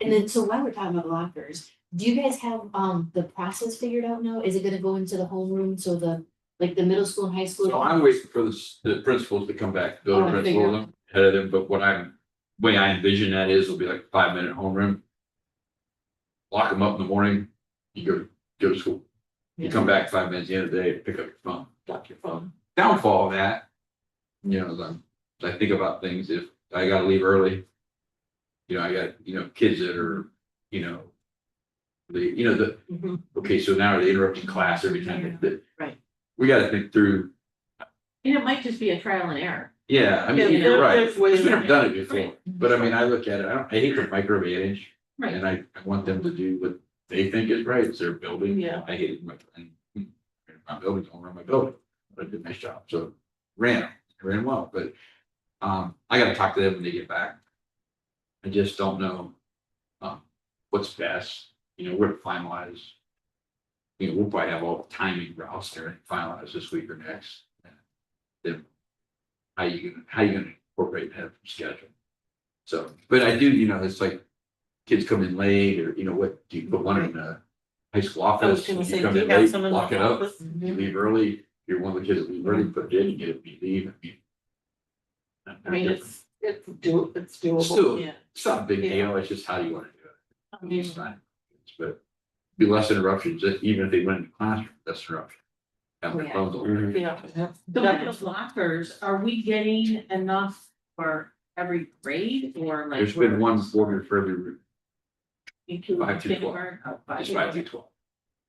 And then, so while we're talking about lockers, do you guys have the process figured out now? Is it gonna go into the homeroom, so the, like the middle school and high school? So I'm waiting for the principals to come back, Oh, building principal, ahead of them, but way I envision that is, will be like 5-minute homeroom. Lock them up in the morning, you go to school. You come back 5 minutes, at the end of the day, pick up your phone, lock your phone. Downfall of that, you know, I think about things, if I gotta leave early. You know, I got, kids that are, Mhm. okay, so now they're interrupting class every time. Right. We gotta think through, And it might just be a trial and error. yeah, I mean, Yeah, you're right, there's ways we've never to- done it before, but I mean, I look at it, I hate to micromanage. Right. And I want them to do what they think is right, it's their building. Yeah. I hate my building, don't run my building, but I did my job, so ran well, but I gotta talk to them when they get back. I just don't know what's best, where to finalize. We'll probably have all the timing routes there finalized this week or next. Then how you gonna incorporate that schedule? So, but I do, it's like kids come in late, or what, do you put one in the high school I was office? gonna You say, come do you in have late, some in the lock it up, office? you leave early, you're one of the kids that leave early, put it in, you get it, you leave. I mean, it's doable. It's doable. Yeah. It's not a big Yeah. deal, it's just how you wanna do it. I mean, It's fine. But be less interruptions, even if they went into classroom, less interruption. Have their Yeah. phones on. yeah. So with those lockers, are we getting enough for every grade or like? There's been one order for every, Including 5 to 12. kindergarten? Oh, 5 it's to 5 12. to 12.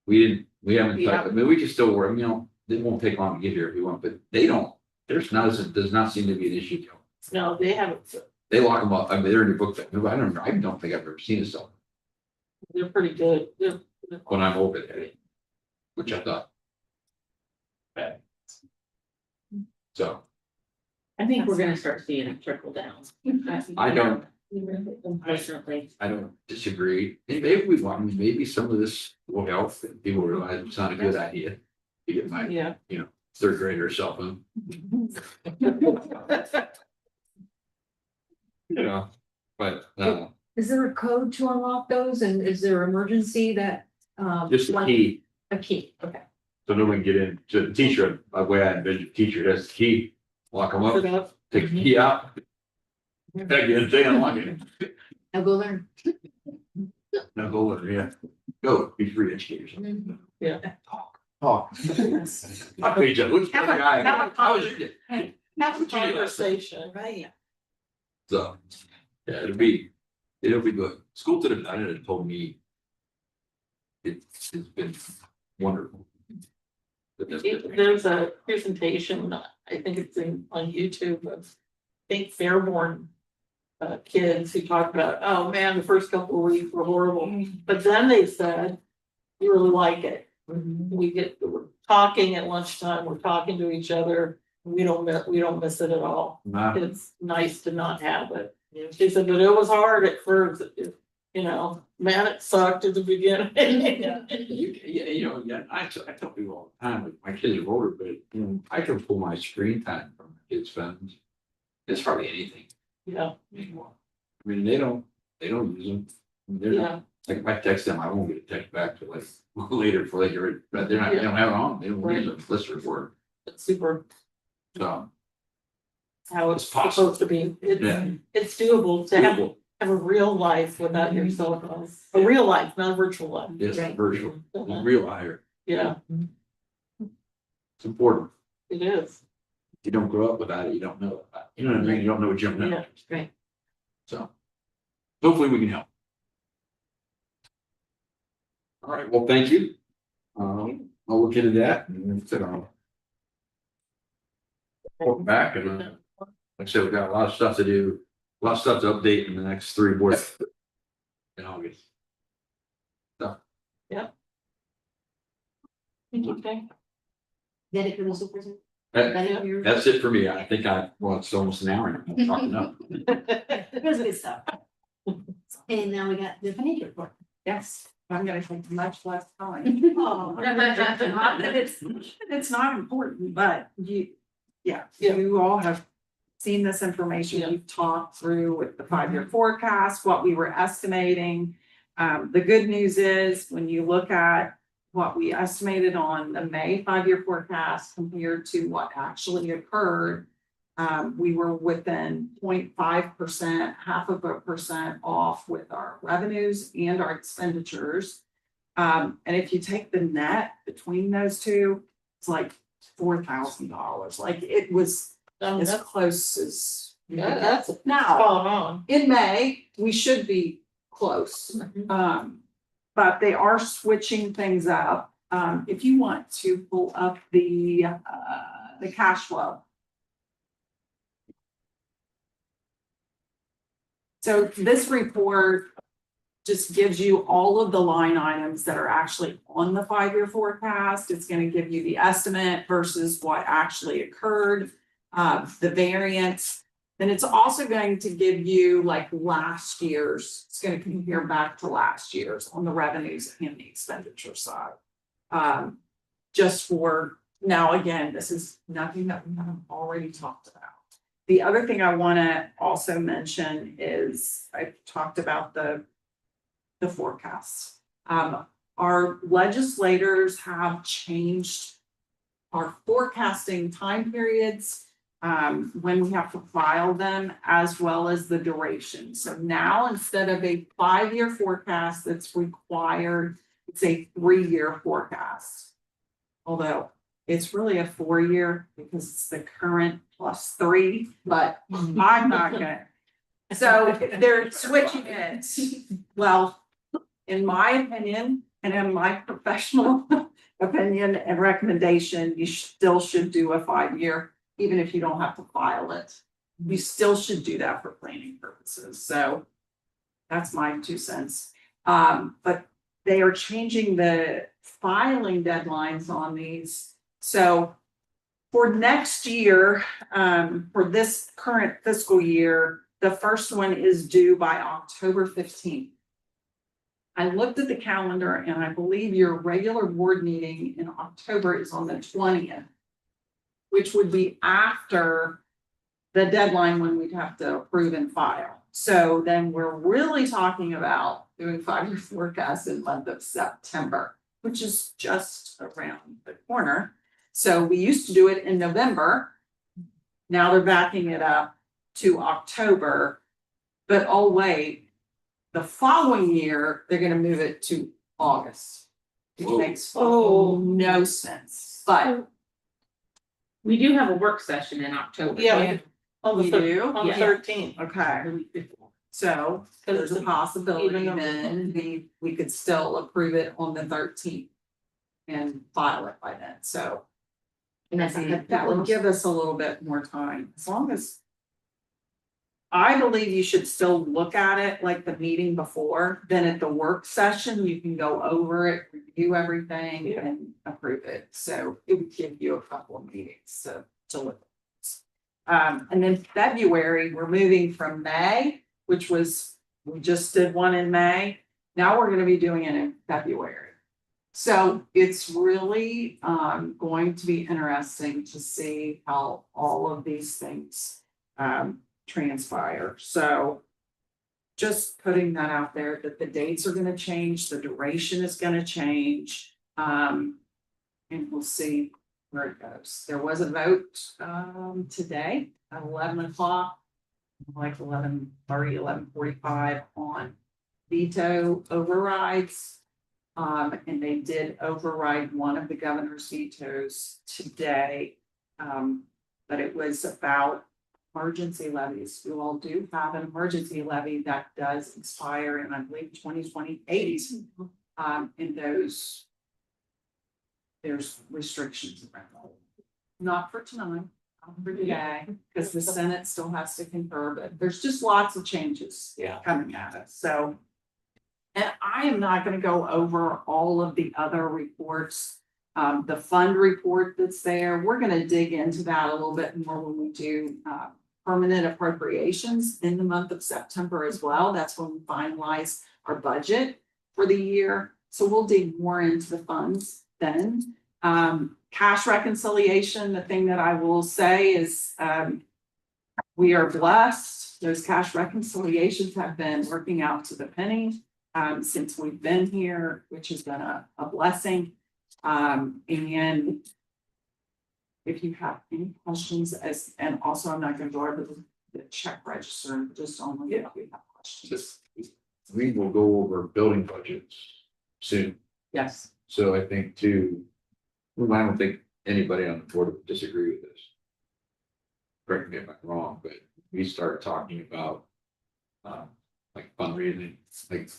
We haven't, Yeah. I mean, we can still work, it won't take long to get here if you want, but they don't, does not seem to be an issue. No, they haven't, They lock them up, I mean, they're in your book, I don't think I've ever seen a cell they're pretty good. They're- when I'm over there. Which I thought. Bad. So, I think we're gonna start seeing it trickle down. I don't, Unfortunately. I don't disagree, and maybe some of this will help, and people realize it's not a good idea. To get my Yeah. third grader cell phone. But, Is there a code to unlock those and is there emergency that? just the key, A key, okay. so no one can get in, so the teacher, the way I envision, the teacher has the key, lock them Put up, up. take the key out. Again, they unlock it, Now go learn. now go with it, yeah, go, be free educators. Yeah. Talk. I paid you, who's the guy, how was it? Have a conversation, right? So, yeah, it'll be good. School to the United had told me. It's been wonderful. But that's There's a presentation, I think it's on YouTube of, I think Fairborn. Kids who talk about, oh man, the first couple of weeks were horrible, but then they said, you really like it. We're talking at lunchtime, we're talking to each other, we don't miss it at all. Nah. It's nice to not have it. She said, but it was hard at first, man, it sucked at the beginning. I tell people all the time, like, my kids are older, but I can pull my screen time from my kids' phones. It's hardly anything Yeah, anymore. I mean, they don't use them. They're not, yeah, like if I text them, I won't get a text back till like later for later, but they don't have it on, they don't use them, listen for it. it's super So. how it's It's possible. supposed to be. Yeah. It's doable to have Doable. a real life without your cell phone, a real life, not a virtual life. Yes, Right. virtual, Uh-huh. real higher, Yeah, it's important. it is. If you don't grow up without it, you don't know about it. You know what I mean? You don't know what you don't know. Yeah, right. So. Hopefully we can help. All right, well, thank you. I'll look into that and sit on. Report back and like I said, we've got a lot of stuff to do, a lot of stuff to update in the next 3 boards. In August. Okay. That it for the superintendent? That- That it for your- That's it for me. I think it's almost an hour now. I'm talking up. It was good stuff. And now we got the financial report. Yes, I'm gonna take much less time. Oh. Not that it's not important, but Yeah. you all have seen this information, Yeah. we've talked through with the 5-year forecast, what we were estimating. The good news is, when you look at what we estimated on the May 5-year forecast compared to what actually occurred, we were within 0.5%, 0.5% off with our revenues and our expenditures. And if you take the net between those two, it's like $4,000. Like it was as That's close as. you could get. that's Now, spot on. in May, we should be close. But they are switching things up. If you want to pull up the cash flow. So this report just gives you all of the line items that are actually on the 5-year forecast. It's going to give you the estimate versus what actually occurred, the variance. Then it's also going to give you like last year's, it's going to compare back to last year's on the revenues and the expenditure side. Just for, now again, this is nothing that we haven't already talked about. The other thing I want to also mention is I talked about the forecasts. Our legislators have changed our forecasting time periods when we have to file them, as well as the duration. So now, instead of a 5-year forecast that's required, it's a 3-year forecast. Although it's really a 4-year because it's the current plus 3, but I'm not gonna. So they're switching it. Well, in my opinion, and in my professional opinion and recommendation, you still should do a 5-year, even if you don't have to file it. You still should do that for planning purposes. So that's my 2 cents. But they are changing the filing deadlines on these. So for next year, for this current fiscal year, the first one is due by October 15th. I looked at the calendar and I believe your regular board meeting in October is on the 20th, which would be after the deadline when we'd have to approve and file. So then we're really talking about doing 5-year forecasts in the month of September, which is just around the corner. So we used to do it in November. Now they're backing it up to October. But oh wait, the following year, they're gonna move it to August. Which Whoa. makes Oh. no sense, but We do have a work session in October. Yeah. On the you thir- do, on the Yeah. 13th. okay, so there's a possibility Even though- then we could still approve it on the 13th. And file it by then, so And that's. That would give us a little bit more time, as long as. I believe you should still look at it like the meeting before, then at the work session, you can go over it, review everything and approve it. So it would give you a couple of meetings to look. And then February, we're moving from May, which was, we just did one in May. Now we're gonna be doing it in February. So it's really going to be interesting to see how all of these things transpire. So just putting that out there that the dates are gonna change, the duration is gonna change. And we'll see where it goes. There was a vote today at 11 o'clock, like 11:30, 11:45 on veto overrides. And they did override one of the governor's vetoes today. But it was about emergency levies. You all do have an emergency levy that does expire in, I believe, 2028. And those, there's restrictions around that. Not for tonight, not for today, because the Senate still has to concur, but there's just lots of changes coming at us, so. And I am not gonna go over all of the other reports. The fund report that's there, we're gonna dig into that a little bit more when we do permanent appropriations in the month of September as well. That's when we finalize our budget for the year. So we'll dig more into the funds then. Cash reconciliation, the thing that I will say is we are blessed. Those cash reconciliations have been working out to the penny since we've been here, which has been a blessing. And if you have any questions, and also I'm not going to go over the check register, just only if you have questions. We will go over building budgets soon. Yes. So I think too, I don't think anybody on the board would disagree with this. Correct me if I'm wrong, but we start talking about like fundraising, like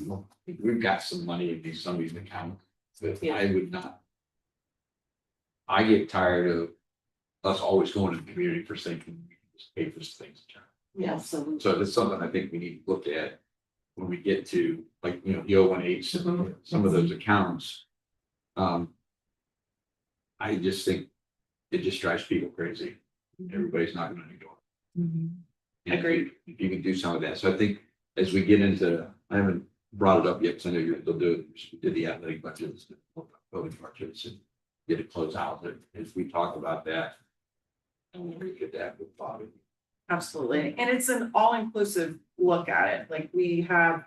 we've got some money in some of these accounts that I would not. I get tired of us always going to the community for thinking we can just pay for things. Yeah, So that's something I think we need to look at when we get to, like, you know, the 018, some of those accounts. I just think it just drives people crazy. Everybody's not going to do it. Agreed. If you can do some of that. So I think as we get into, I haven't brought it up yet because I know you're still doing, we did the athletic budgets, voting budgets, and get it closed out. But as we talk about that, and we get that with Bobby. Absolutely. And it's an all-inclusive look at it. Like we have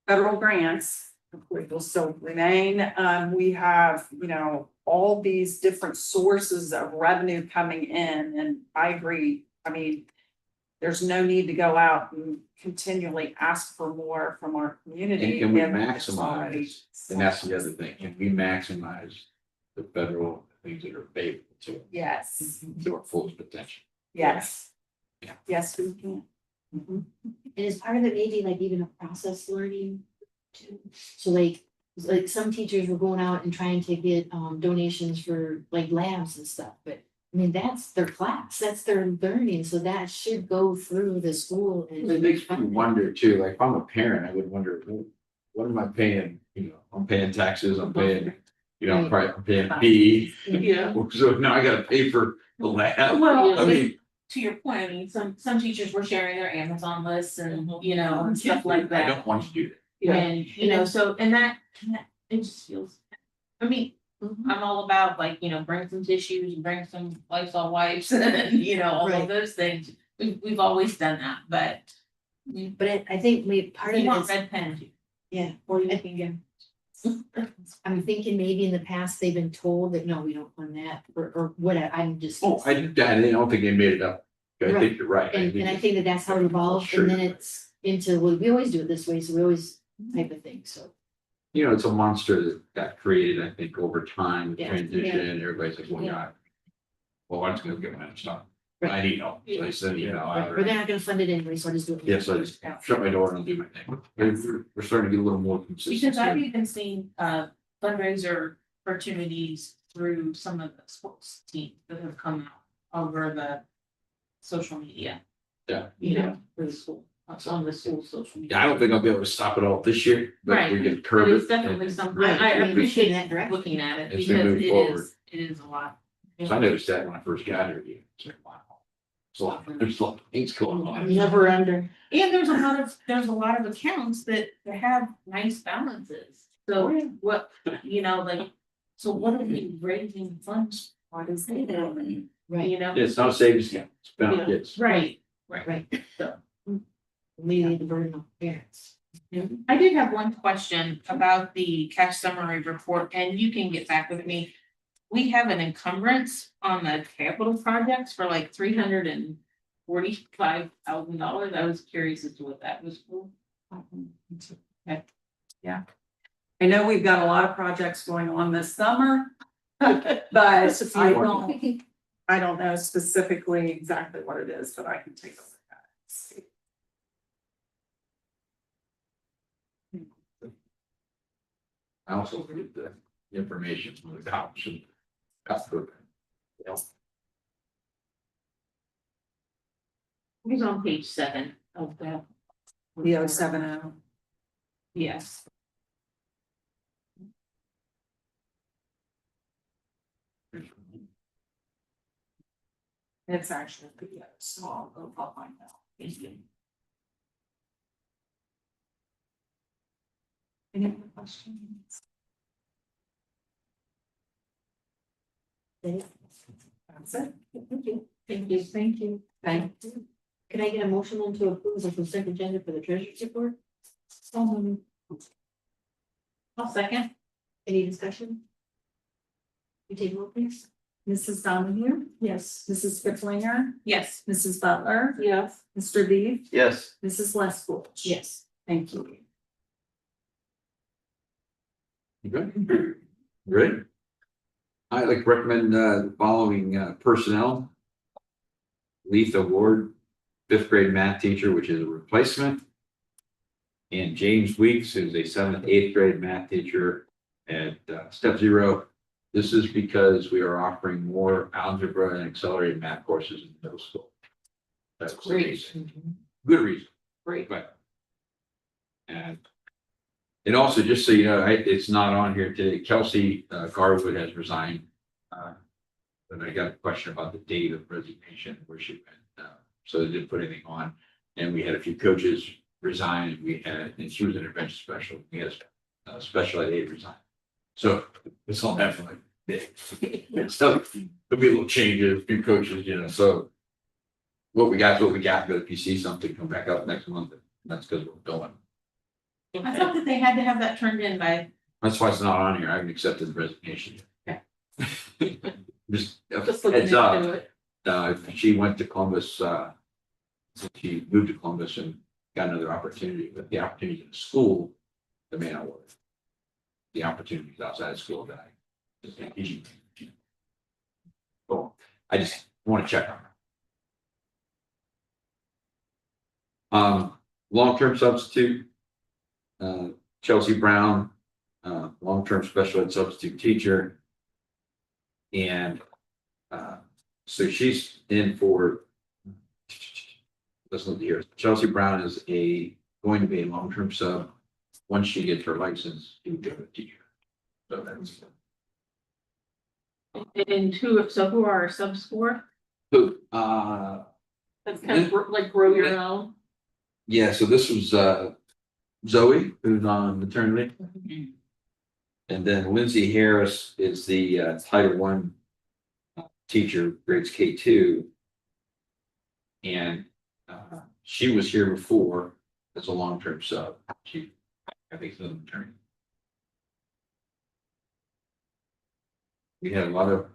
federal grants, which will still remain. We have, you know, all these different sources of revenue coming in. And I agree. I mean, there's no need to go out and continually ask for more from our community. And can we maximize, and that's the other thing, can we maximize the federal things that are available to us? Yes. To our fullest potential. Yes. Yeah. Yes, we can. And is part of it maybe like even a process learning too? So like some teachers were going out and trying to get donations for like labs and stuff, but I mean, that's their class, that's their learning, so that should go through the school. And It makes me wonder too, like if I'm a parent, I would wonder, well, what am I paying? You know, I'm paying taxes, I'm paying, you know, I'm paying PE. Yeah. So now I gotta pay for the lab. Well, I mean, to your point, I mean, some teachers were sharing their Amazon lists and, you know, and stuff like I that. don't want to do that. Yeah. And, you know, so, and that, it just feels, I mean, I'm all about like, you know, bring some tissues, bring some Lysol wipes, and, you know, all Right. of those things. We've always done that, but. But I think part of You it want is, red pens, yeah, or you can get. I'm thinking maybe in the past they've been told that, no, we don't want that, or whatever, I'm just. Oh, I don't think they made it up. I think you're right. And I think that that's how it evolved, Sure. and then it's into, well, we always do it this way, so we always type of thing, so. You know, it's a monster that got created, I think, over time, Yeah. transition, everybody's like, well, Yeah. God. Well, I'm just gonna get my own stuff. Right. I need help, so I said, you know, Or they're not gonna fund it anyway, so I'll just do it. yes, I just shut my door and do my thing. We're starting to get a little more consistent. Because I've even seen fundraiser opportunities through some of the sports teams that have come out over the social media. Yeah. You know, for the school, on the school social media. Yeah, I don't think I'll be able to stop it all this year, but we Right, can curb but it. it's definitely and- something, Right, I I mean, appreciate in that direction. looking at it As we because move forward. it is a lot. So I noticed that when I first got here. It's like, wow. There's a lot of things going on. Never under. And there's a lot of accounts that have nice balances. So what, you know, like, so what are we raising funds? Why does they do? Right, You know? It's not a savings account, it's about Yeah. kids. Right. right. Leaving the burden on parents. I did have one question about the cash summary report, and you can get back with me. We have an encumbrance on the capital projects for like $345,000. I was curious as to what that was for. I know we've got a lot of projects going on this summer, but I don't know specifically exactly what it is, but I can take a look at it. See. I also get the information from the cops and. Who's on page 7 of the? The 070. Yes. It's actually a PDF, so I'll go up mine now. Thank you. Any other questions? That's it. Thank you. Thank you. Thank you. Thank you. Can I get a motion then to approve the consent agenda for the treasurer's report? I'll second. Any discussion? You take roll, please. Mrs. Donahue? Yes. Mrs. Kiplinger? Yes. Mrs. Butler? Yes. Mr. Beef? Yes. Mrs. Westbrook? Yes. Thank you. Good. Great. I'd like to recommend the following personnel. Letha Ward, 5th grade math teacher, which is a replacement. And James Weeks, who's a 7th, 8th grade math teacher at Step 0. This is because we are offering more algebra and accelerated math courses in middle school. That's the Great. reason. Good reason. Great. But. And also, just so you know, it's not on here today, Kelsey Garwood has resigned. But I got a question about the date of resignation, where she went, so they didn't put anything on. And we had a few coaches resign, and she was an intervention special, we had a special ed aide resign. So it's all definitely big. So there'll be a little changes, a few coaches, you know, so. What we got, but if you see something come back up next month, that's because we're going. I thought that they had to have that turned in by. That's why it's not on here. I haven't accepted the resignation. Okay. Just Just looking heads up, into it. she went to Columbus, she moved to Columbus and got another opportunity, but the opportunity in school, the may not work. The opportunities outside of school that I just want to check on her. Long-term substitute. Chelsea Brown, long-term special ed substitute teacher. And so she's in for, let's look here. Chelsea Brown is going to be a long-term sub. Once she gets her license, she would go to teacher. So that's. And who are our subs for? Who, That's kind of like grow your own. yeah, so this was Zoe, who's on maternity. And then Lindsay Harris is the Title I teacher, grades K2. And she was here before as a long-term sub. She, I think, is an attorney. We had a lot of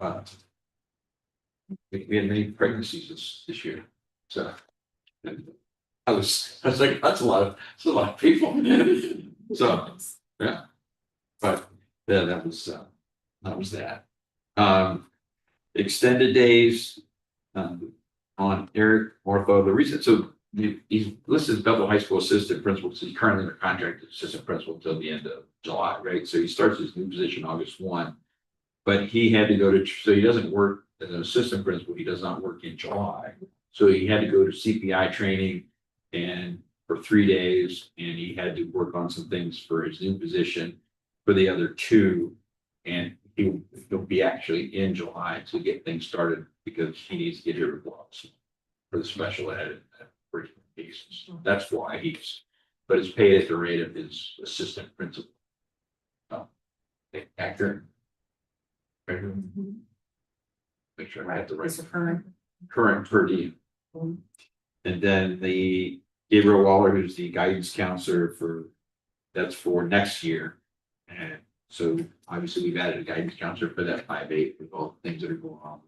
we had many pregnancies this year. So I was like, that's a lot of people. So yeah. But yeah, that was that. Extended days on Eric Ortho. The reason, so he's listed as Bethel High School assistant principal because he's currently in a contract as assistant principal until the end of July, right? So he starts his new position August 1. But he had to go to, so he doesn't work as an assistant principal, he does not work in July. So he had to go to CPI training and for 3 days, and he had to work on some things for his new position for the other two. And he'll be actually in July to get things started because he needs to get here for the special ed for cases. That's why but it's paid at the rate of his assistant principal. Accurate. Make sure I have the Is right it current? current per diem. And then the Gabriel Waller, who's the guidance counselor that's for next year. And so obviously we've added a guidance counselor for that 5/8 with all the things that are going on.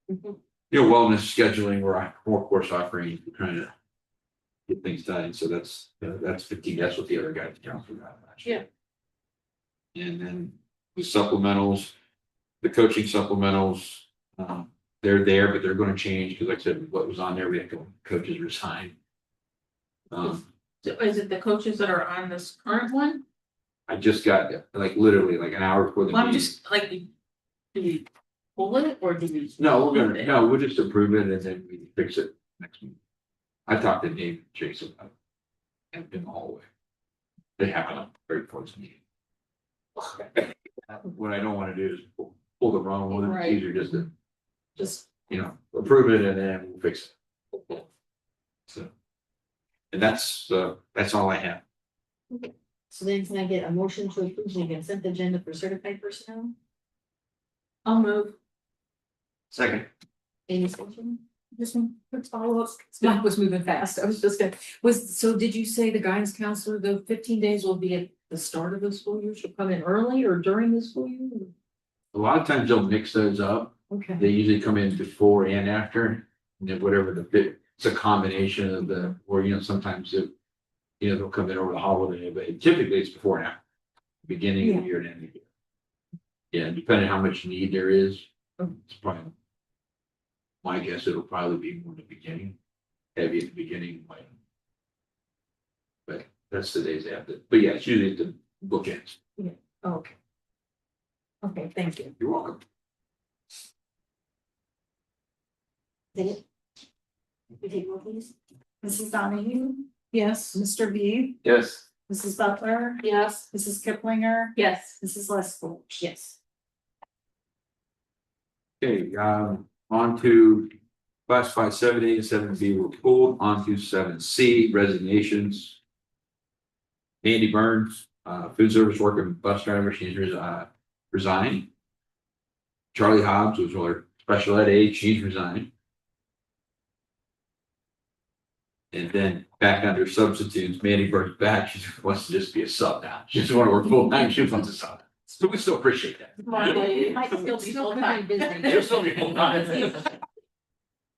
You know, wellness scheduling, we're more course offerings, we're trying to get things done. So that's 15, that's what the other guidance counselor got. Yeah. And then the supplementals, the coaching supplementals, they're there, but they're going to change because like I said, what was on there, we had coaches resign. So is it the coaches that are on this current one? I just got like literally like an hour before the Well, I'm meeting. just like, do we pull it or do we? No, we'll just approve it and then we fix it next week. I talked to Dave and Jason about it in the hallway. They happen up very close to me. What I don't want to do is pull the wrong one. It's Right. easier just to, Just, approve it and then we'll fix it. So, and that's all I have. So then can I get a motion to approve the consent agenda for certified personnel? I'll move. Second. Any discussion? Just one quick follow-up. Mike was moving fast. I was just gonna, so did you say the guidance counselor, the 15 days will be at the start of the school year? She'll come in early or during the school year? A lot of times they'll mix those up. Okay. They usually come in before and after, and then whatever it's a combination of or sometimes they'll come in over the holiday, but typically it's before and after. Beginning of the year and end of the year. Yeah, depending on how much need there is, it's probably, my guess, it'll probably be more in the beginning, heavy at the beginning, but that's the days after. But yeah, it's usually the bookends. Okay. Okay, thank you. You're welcome. Did it? We take roll please. Mrs. Donahue, Yes. Mr. B, Yes. Mrs. Butler, yes, Mrs. Kiplinger, Yes. Mrs. Lesko. Yes. Okay, on to classified 7A and 7B were pulled, on to 7C resignations. Andy Burns, food service worker, bus driver, she's resigned. Charlie Hobbs was our special ed aide, she's resigned. And then back under substitutes, Mandy Burns back, she wants to just be a sub now. She doesn't want to work full time, she wants a sub. So we still appreciate that. my lady, might still be Still full pretty time. busy. She'll still be full time.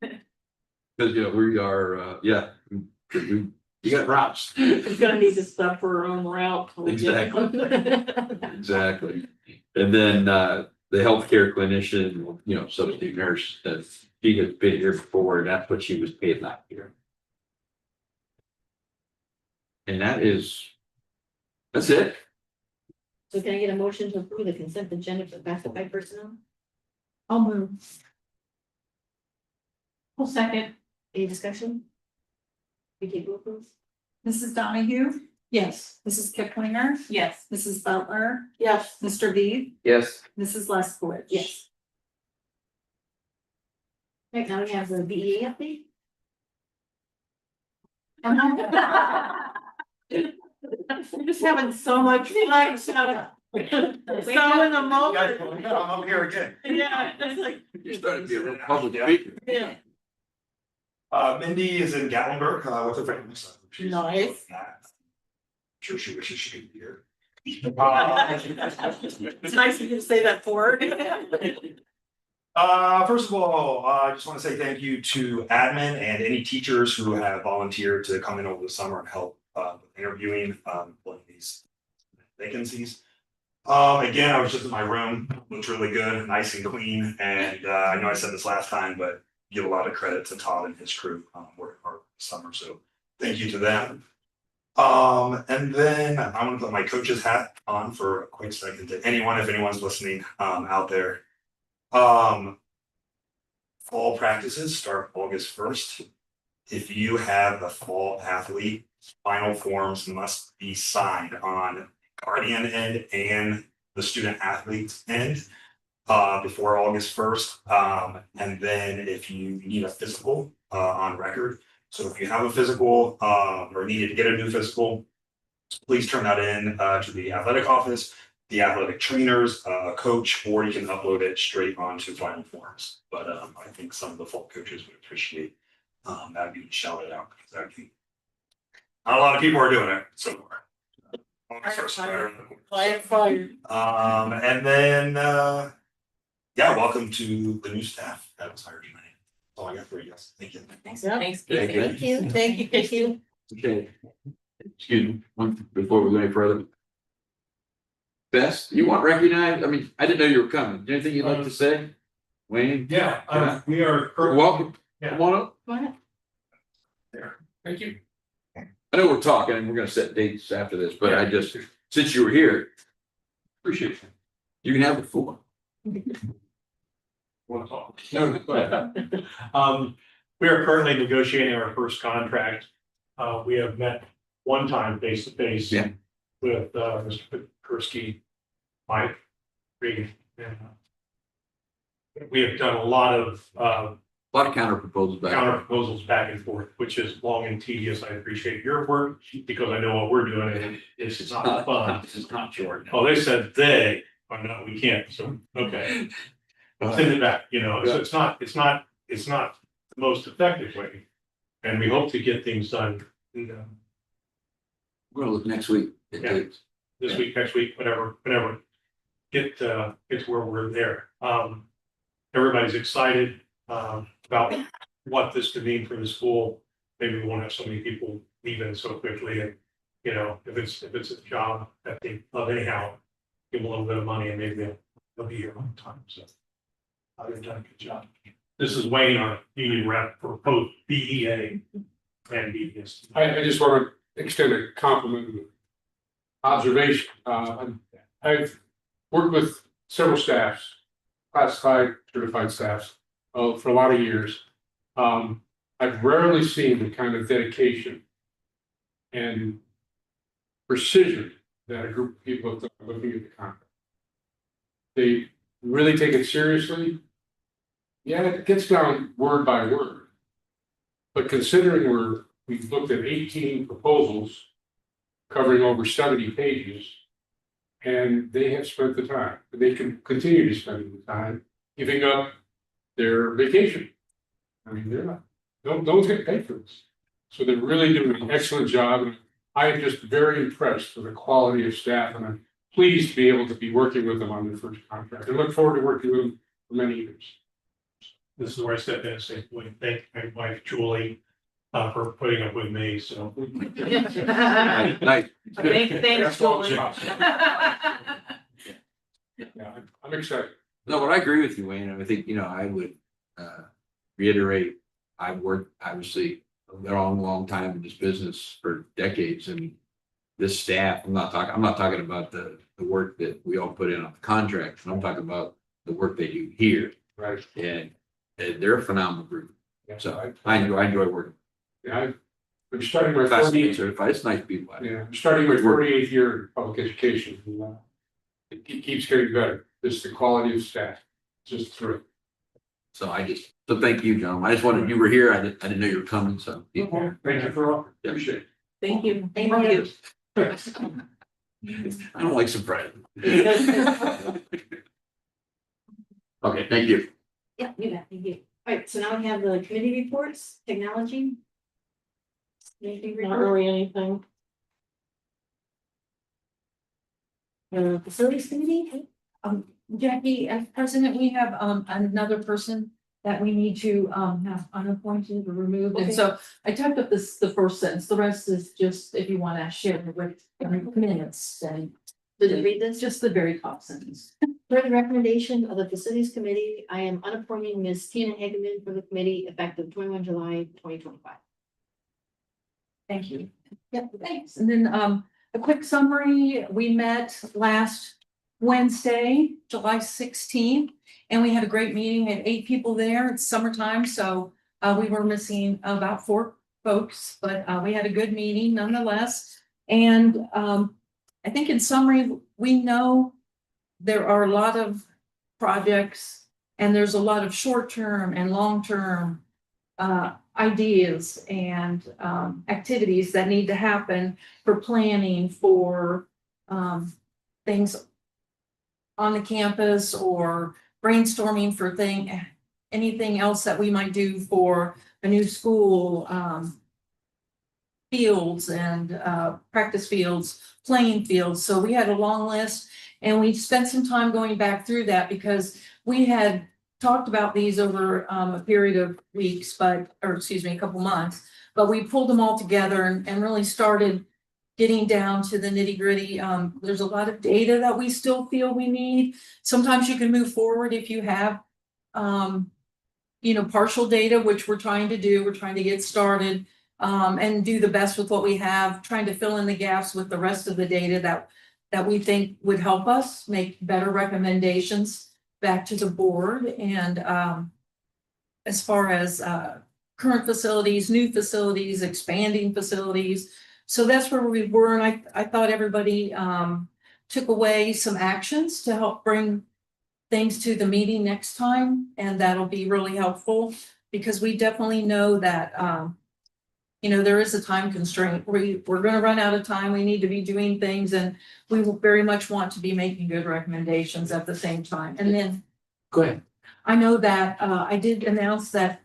Because, we are, you got routes. She's gonna need to stop for her own route. Exactly. And then, the healthcare clinician, substitute nurse, that she has been here before, and that's what she was paid last year. And that's it. So can I get a motion to approve the consent agenda for classified personnel? I'll move. I'll second. Any discussion? We take roll please. Mrs. Donahue, Yes. Mrs. Kiplinger, Yes. Mrs. Butler, Yes, Mr. B, Yes. Mrs. Leskowitz. Yes. Right, now we have the BEA update. we're just having so much fun, so in the moment. I'm here again. Yeah, it's like, You're starting to be a real public speaker. yeah, Mindy is in Gatlinburg, with her family, so. she's- Nice. Sure she wishes she could be here. it's nice of you to say that for her. First of all, I just want to say thank you to admin and any teachers who have volunteered to come in over the summer and help with interviewing filling these vacancies. Again, I was just in my room, looked really good, nice and clean, and I know I said this last time, but give a lot of credit to Todd and his crew working hard this summer. So thank you to them. And then I'm gonna put my coach's hat on for a quick second to anyone, if anyone's listening out there. Fall practices start August 1st. If you have a fall athlete, final forms must be signed on guardian end and the student athlete's end before August 1st. And then if you need a physical on record. So if you have a physical or needed to get a new physical, please turn that in to the athletic office, the athletic trainers, coach, or you can upload it straight onto final forms. But I think some of the fall coaches would appreciate that being shouted out because I think not a lot of people are doing it so far. Fire. And then yeah, welcome to the new staff that was hired tonight. That's all I got for you guys. Thank you. Thanks. Thank you. Thank you. Okay. Excuse me, before we go any further. Bess, you want recognized? I mean, I didn't know you were coming. Anything you'd like to say? Wayne? Yeah, we are. Welcome. Yeah. Come on up. There. Thank you. I know we're talking and we're gonna set dates after this, but I just, since you were here, appreciate it. You can have the floor. Want to talk? No, go ahead. We are currently negotiating our first contract. We have met one time face to face. Yeah. With Mr. Kursky, Mike, Reed, and we have done a lot of Counter proposals back. counter proposals back and forth, which is long and tedious. I appreciate your work because I know what we're doing and it's not fun. It's not short. Oh, they said they, oh no, we can't, so, okay. Send it back, you know, so it's not the most effective way. And we hope to get things done, We're gonna look next week. at Yeah. dates. this week, next week, whatever, get to where we're there. Everybody's excited, about what this could mean for the school. Maybe we won't have so many people leaving so quickly and, you know, if it's a job that they love anyhow, give them a little bit of money and maybe they'll be here on time, so. They've done a good job. This is Wayne, our union rep for both BEA and BES. I just want to extend a compliment and observation. I've worked with several staffs, classified, certified staffs, for a lot of years. I've rarely seen the kind of dedication and precision that a group of people have done looking at the contract. They really take it seriously. Yeah, it gets down word by word. But considering we've looked at 18 proposals covering over 70 pages, and they have spent the time, they can continue to spend the time giving up their vacation. I mean, they're not, no one's getting paid for this. So they're really doing an excellent job. And I am just very impressed with the quality of staff, and I'm pleased to be able to be working with them on their first contract. I look forward to working with them for many years. This is where I step in and say, "Well, thank my wife Julie for putting up with me, so. Nice. Thanks, Julie. Yeah, I'm excited. No, but I agree with you, Wayne. I think, I would reiterate, I've worked obviously a long time in this business for decades, and this staff, I'm not talking about the work that we all put in on the contract. I'm talking about the work they do here. Right. And they're a phenomenal group. Yeah, So I enjoy working. Yeah, I'm starting my Classified 48th. certified. It's nice people. Yeah, I'm starting my 48th year in public education. And, it keeps getting better. Just the quality of staff, just through. So thank you, John. I just wanted, you were here. I didn't know you were coming, so. Okay, thank you for all. Appreciate it. Thank you. I don't like surprise. Okay, thank you. Yeah, you bet, thank you. All right, so now we have the committee reports, technology. Anything Not report? really anything. Facilities committee? Jackie, as president, we have another person that we need to have unappointed or removed. Okay. And so I typed up the first sentence. The rest is just if you want to share it with minutes and Did you read this? just the very top sentence. Per the recommendation of the facilities committee, I am unappointing Ms. Tina Hageman for the committee effective 21 July 2025. Thank you. Yep, thanks. And then a quick summary, we met last Wednesday, July 16th. And we had a great meeting. We had 8 people there. It's summertime, so we were missing about 4 folks, but we had a good meeting nonetheless. And I think in summary, we know there are a lot of projects and there's a lot of short-term and long-term ideas and activities that need to happen for planning for things on the campus or brainstorming for anything else that we might do for a new school, fields and practice fields, playing fields. So we had a long list and we spent some time going back through that because we had talked about these over a period of weeks, a couple months, but we pulled them all together and really started getting down to the nitty gritty. There's a lot of data that we still feel we need. Sometimes you can move forward if you have, partial data, which we're trying to do. We're trying to get started and do the best with what we have, trying to fill in the gaps with the rest of the data that we think would help us make better recommendations back to the board. And as far as current facilities, new facilities, expanding facilities. So that's where we were. And I thought everybody took away some actions to help bring things to the meeting next time. And that'll be really helpful because we definitely know that, there is a time constraint. We're going to run out of time. We need to be doing things and we very much want to be making good recommendations at the same time. And then Go ahead. I know that I did announce that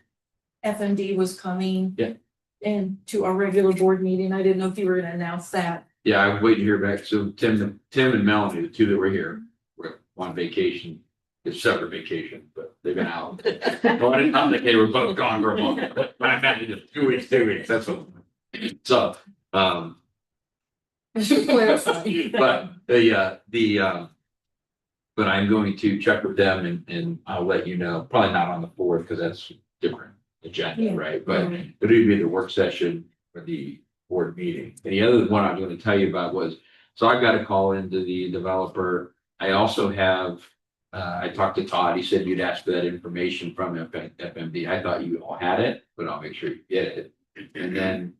FMD was coming. Yeah. Into our regular board meeting. I didn't know if you were going to announce that. Yeah, I was waiting to hear back. So Tim and Melanie, the 2 that were here, were on vacation. It's separate vacation, but they've been out. Well, I didn't think they were both gone for a month. But I meant just 2 weeks, 2 weeks. That's what. So, I should clarify. But I'm going to check with them and I'll let you know. Probably not on the 4th because that's different agenda, Yeah. right? But Right. it'll be the work session for the board meeting. And the other one I was going to tell you about was, so I got a call into the developer. I also have, I talked to Todd. He said you'd asked for that information from FMD. I thought you all had it, but I'll make sure you get it. And then,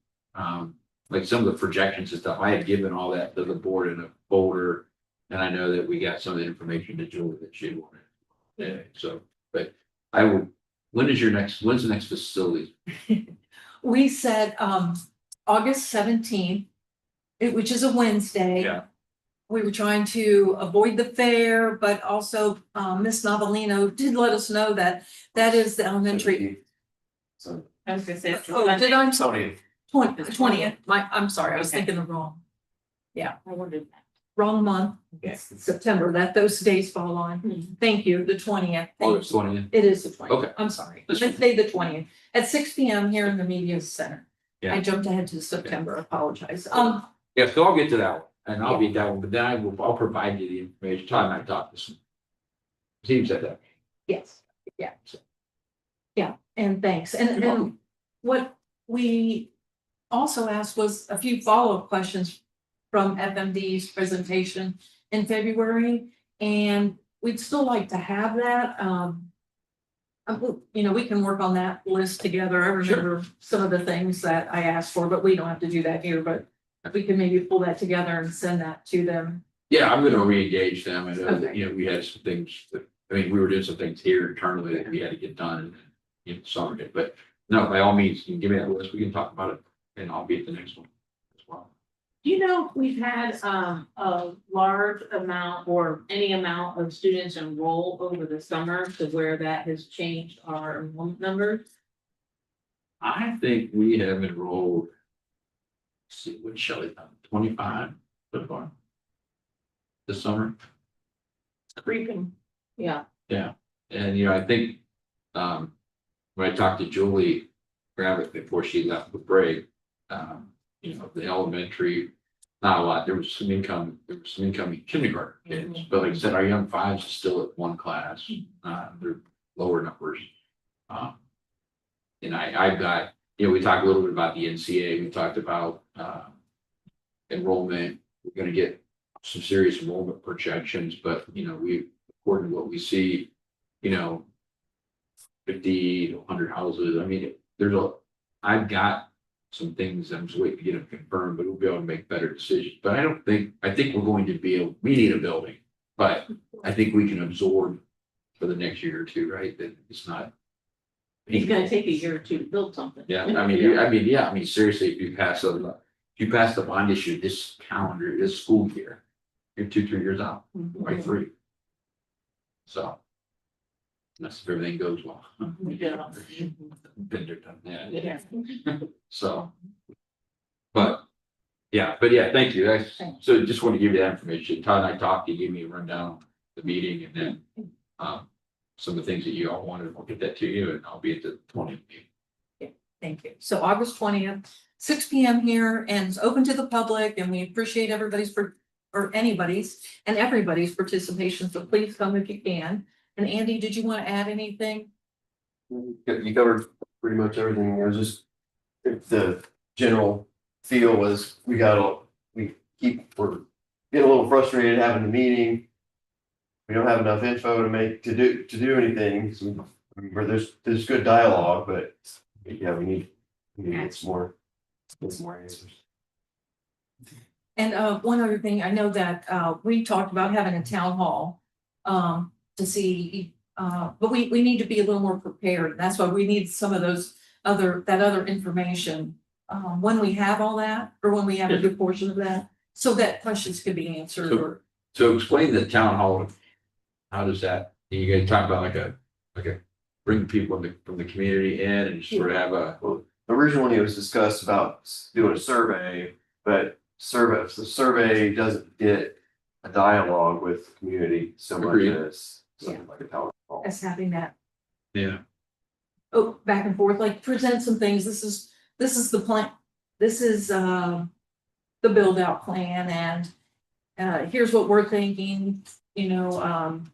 like some of the projections and stuff, I had given all that to the board in a folder. And I know that we got some of the information to Julie that she wanted. Yeah, so, but I will, when's the next facility? We said August 17th, which is a Wednesday. Yeah. We were trying to avoid the fair, but also Miss Novelino did let us know that is the elementary. So. I was gonna say. Oh, did I? Tony. 20th. I'm sorry, I was thinking the wrong. Yeah, I wondered. wrong month. Yes. September, those days fall on. Thank you, the 20th. August 20th. It is the 20th. Okay. I'm sorry. That's Let's say the 20th at 6 p.m. here in the media center. Yeah. I jumped ahead to September. I apologize. Yeah, so I'll get to that one and I'll be that one, but then I'll provide you the information. Todd and I talked this. Team said that. Yes, yeah. Yeah, and thanks. And what we also asked was a few follow-up questions from FMD's presentation in February. And we'd still like to have that. We can work on that list together. I remember some of the things that I asked for, but we don't have to do that here, but we can maybe pull that together and send that to them. Yeah, I'm gonna re-engage them. I know that, Okay. we had some things that, we were doing some things here internally that we had to get done and some of it, but no, by all means, you can give me that list. We can talk about it and I'll be at the next one as well. We've had a large amount or any amount of students enroll over the summer to where that has changed our enrollment numbers. I think we have enrolled. Let's see, what Shelley done, 25 so far. This summer. Creeping. Yeah. Yeah, and I think, when I talked to Julie Gravitt before she left the break, the elementary, not a lot, there was some incoming kindergarten kids, but like I said, our young fives is still at one class, they're lower numbers. And I've got, we talked a little bit about the NCA, we talked about, enrollment, we're gonna get some serious enrollment projections, but we, according to what we see, 50 to 100 houses. I mean, I've got some things I'm just waiting to get them confirmed, but we'll be able to make better decisions. But I think we're going to we need a building, but I think we can absorb for the next year or two, right? That it's not. It's gonna take a year or two to build something. Yeah, I mean, seriously, if you pass the bond issue this school year, you're 2-3 years out, by 3. So. That's if everything goes well. Yeah. Been there, done that. Yeah. So. But yeah, thank you. So just want to give you that information. Todd and I talked, he gave me a rundown of the meeting and then some of the things that you all wanted, I'll get that to you and I'll be at the 20th meeting. Thank you. So August 20th, 6 p.m. here, and it's open to the public, and we appreciate everybody's and everybody's participation, so please come if you can. And Andy, did you want to add anything? You covered pretty much everything. It was just, if the general feel was, we're getting a little frustrated having the meeting. We don't have enough info to do anything, so where there's good dialogue, but yeah, we need to get some more answers. And one other thing, I know that we talked about having a town hall to see, but we need to be a little more prepared. That's why we need some of those other information when we have all that, or when we have a good portion of that, so that questions could be answered. So explain the town hall. How does that, you guys talk about like a bring people from the community in and sort of have a. Well, originally it was discussed about doing a survey, but if the survey doesn't get a dialogue with the community so much as something like a town hall. As having that. Yeah. Oh, back and forth, like present some things. This is the plan. This is the build out plan, and here's what we're thinking, maybe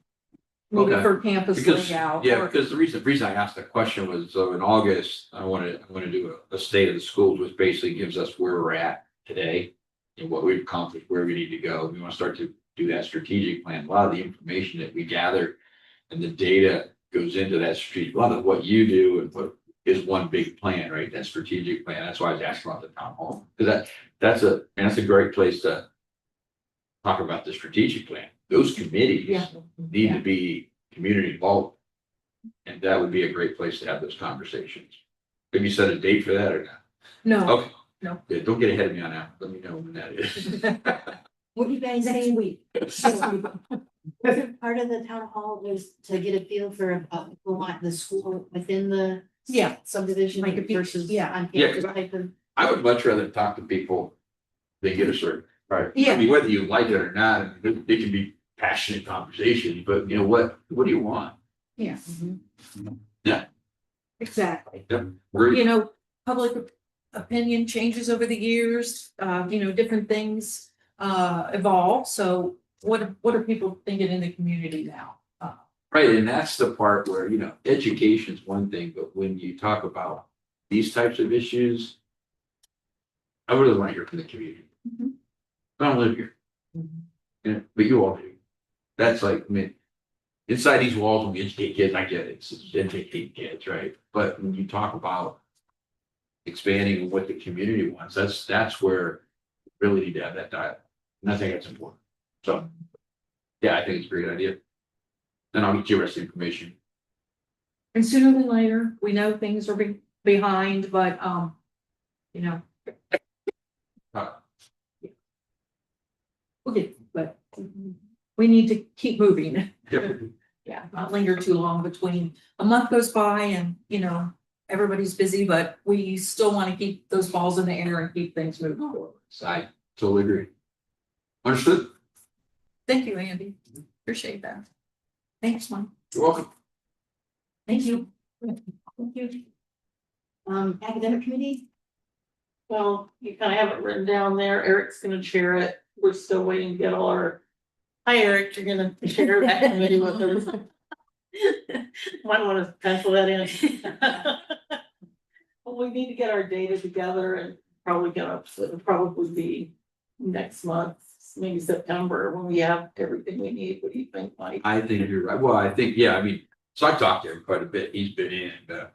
Okay. for campus layout. Yeah, because the reason I asked that question was, so in August, I want to do a state of the schools, which basically gives us where we're at today and what we've accomplished, where we need to go. We want to start to do that strategic plan. A lot of the information that we gather and the data goes into that strategic, a lot of what you do and what is one big plan, right? That strategic plan. That's why I was asking about the town hall. Because that's a great place to talk about the strategic plan. Those committees need to be community involved. And that would be a great place to have those conversations. Have you set a date for that or not? No. Okay. No. Yeah, don't get ahead of me on that. Let me know when that is. What do you guys Next think? week. Part of the town hall was to get a feel for the school within the subdivision Like versus on Yeah, campus type of. I would much rather talk to people than get a survey. Right. Yeah. I mean, whether you like it or not, it can be passionate conversation, but what do you want? Yeah. Yeah. Exactly. Yep. Great. Public opinion changes over the years, different things evolve. So what are people thinking in the community now? Right, and that's the part where, education is one thing, but when you talk about these types of issues, I really want to hear from the community. Mhm. I don't live here. But you all do. That's like, inside these walls, when we educate kids, I get it, it's educate kids, right? But when you talk about expanding what the community wants, that's where we really need to have that dialogue. And I think that's important. So, yeah, I think it's a great idea. Then I'll get you the rest of the information. And sooner than later, we know things are behind, but okay, but we need to keep moving. Yep. Yeah, not linger too long between. A month goes by and, everybody's busy, but we still want to keep those balls in the air and keep things moving forward. So I totally agree. Understood? Thank you, Andy. Appreciate that. Thanks, Mom. You're welcome. Thank you. Thank you. Academic committee, Well, you kind of have it written down there. Eric's gonna chair it. We're still waiting to get all our. Hi, Eric, you're gonna chair that committee with us. Might want to pencil that in. Well, we need to get our data together and it'll probably be next month, maybe September, when we have everything we need. What do you think, Mike? I think you're right. Well, I think, yeah, I mean, so I talked to him quite a bit. He's been in, but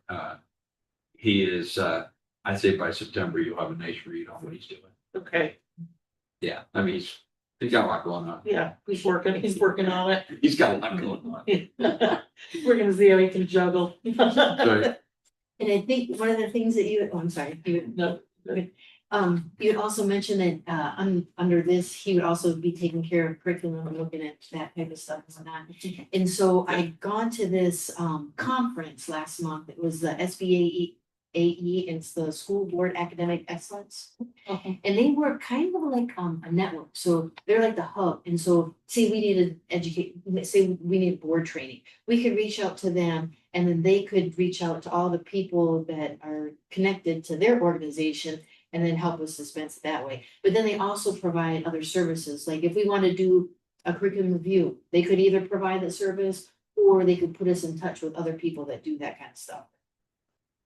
he is, I'd say by September, you'll have a nice read on what he's doing. Okay, Yeah, I mean, he's got a lot going on. yeah, he's working on it. He's got a lot going on. We're gonna see how he can juggle. Right. And I think one of the things that you, oh, I'm sorry, No, you had also mentioned that, under this, he would also be taking care of curriculum and looking at that type of stuff and whatnot. And so I'd gone to this, conference last month. It was the SBAE, it's the School Board Academic Excellence. Okay. And they were kind of like, a network, so they're like the hub, and so, say we needed say we needed board training, we could reach out to them. And then they could reach out to all the people that are connected to their organization and then help us dispense it that way. But then they also provide other services, like if we want to do a curriculum review, they could either provide the service or they could put us in touch with other people that do that kind of stuff.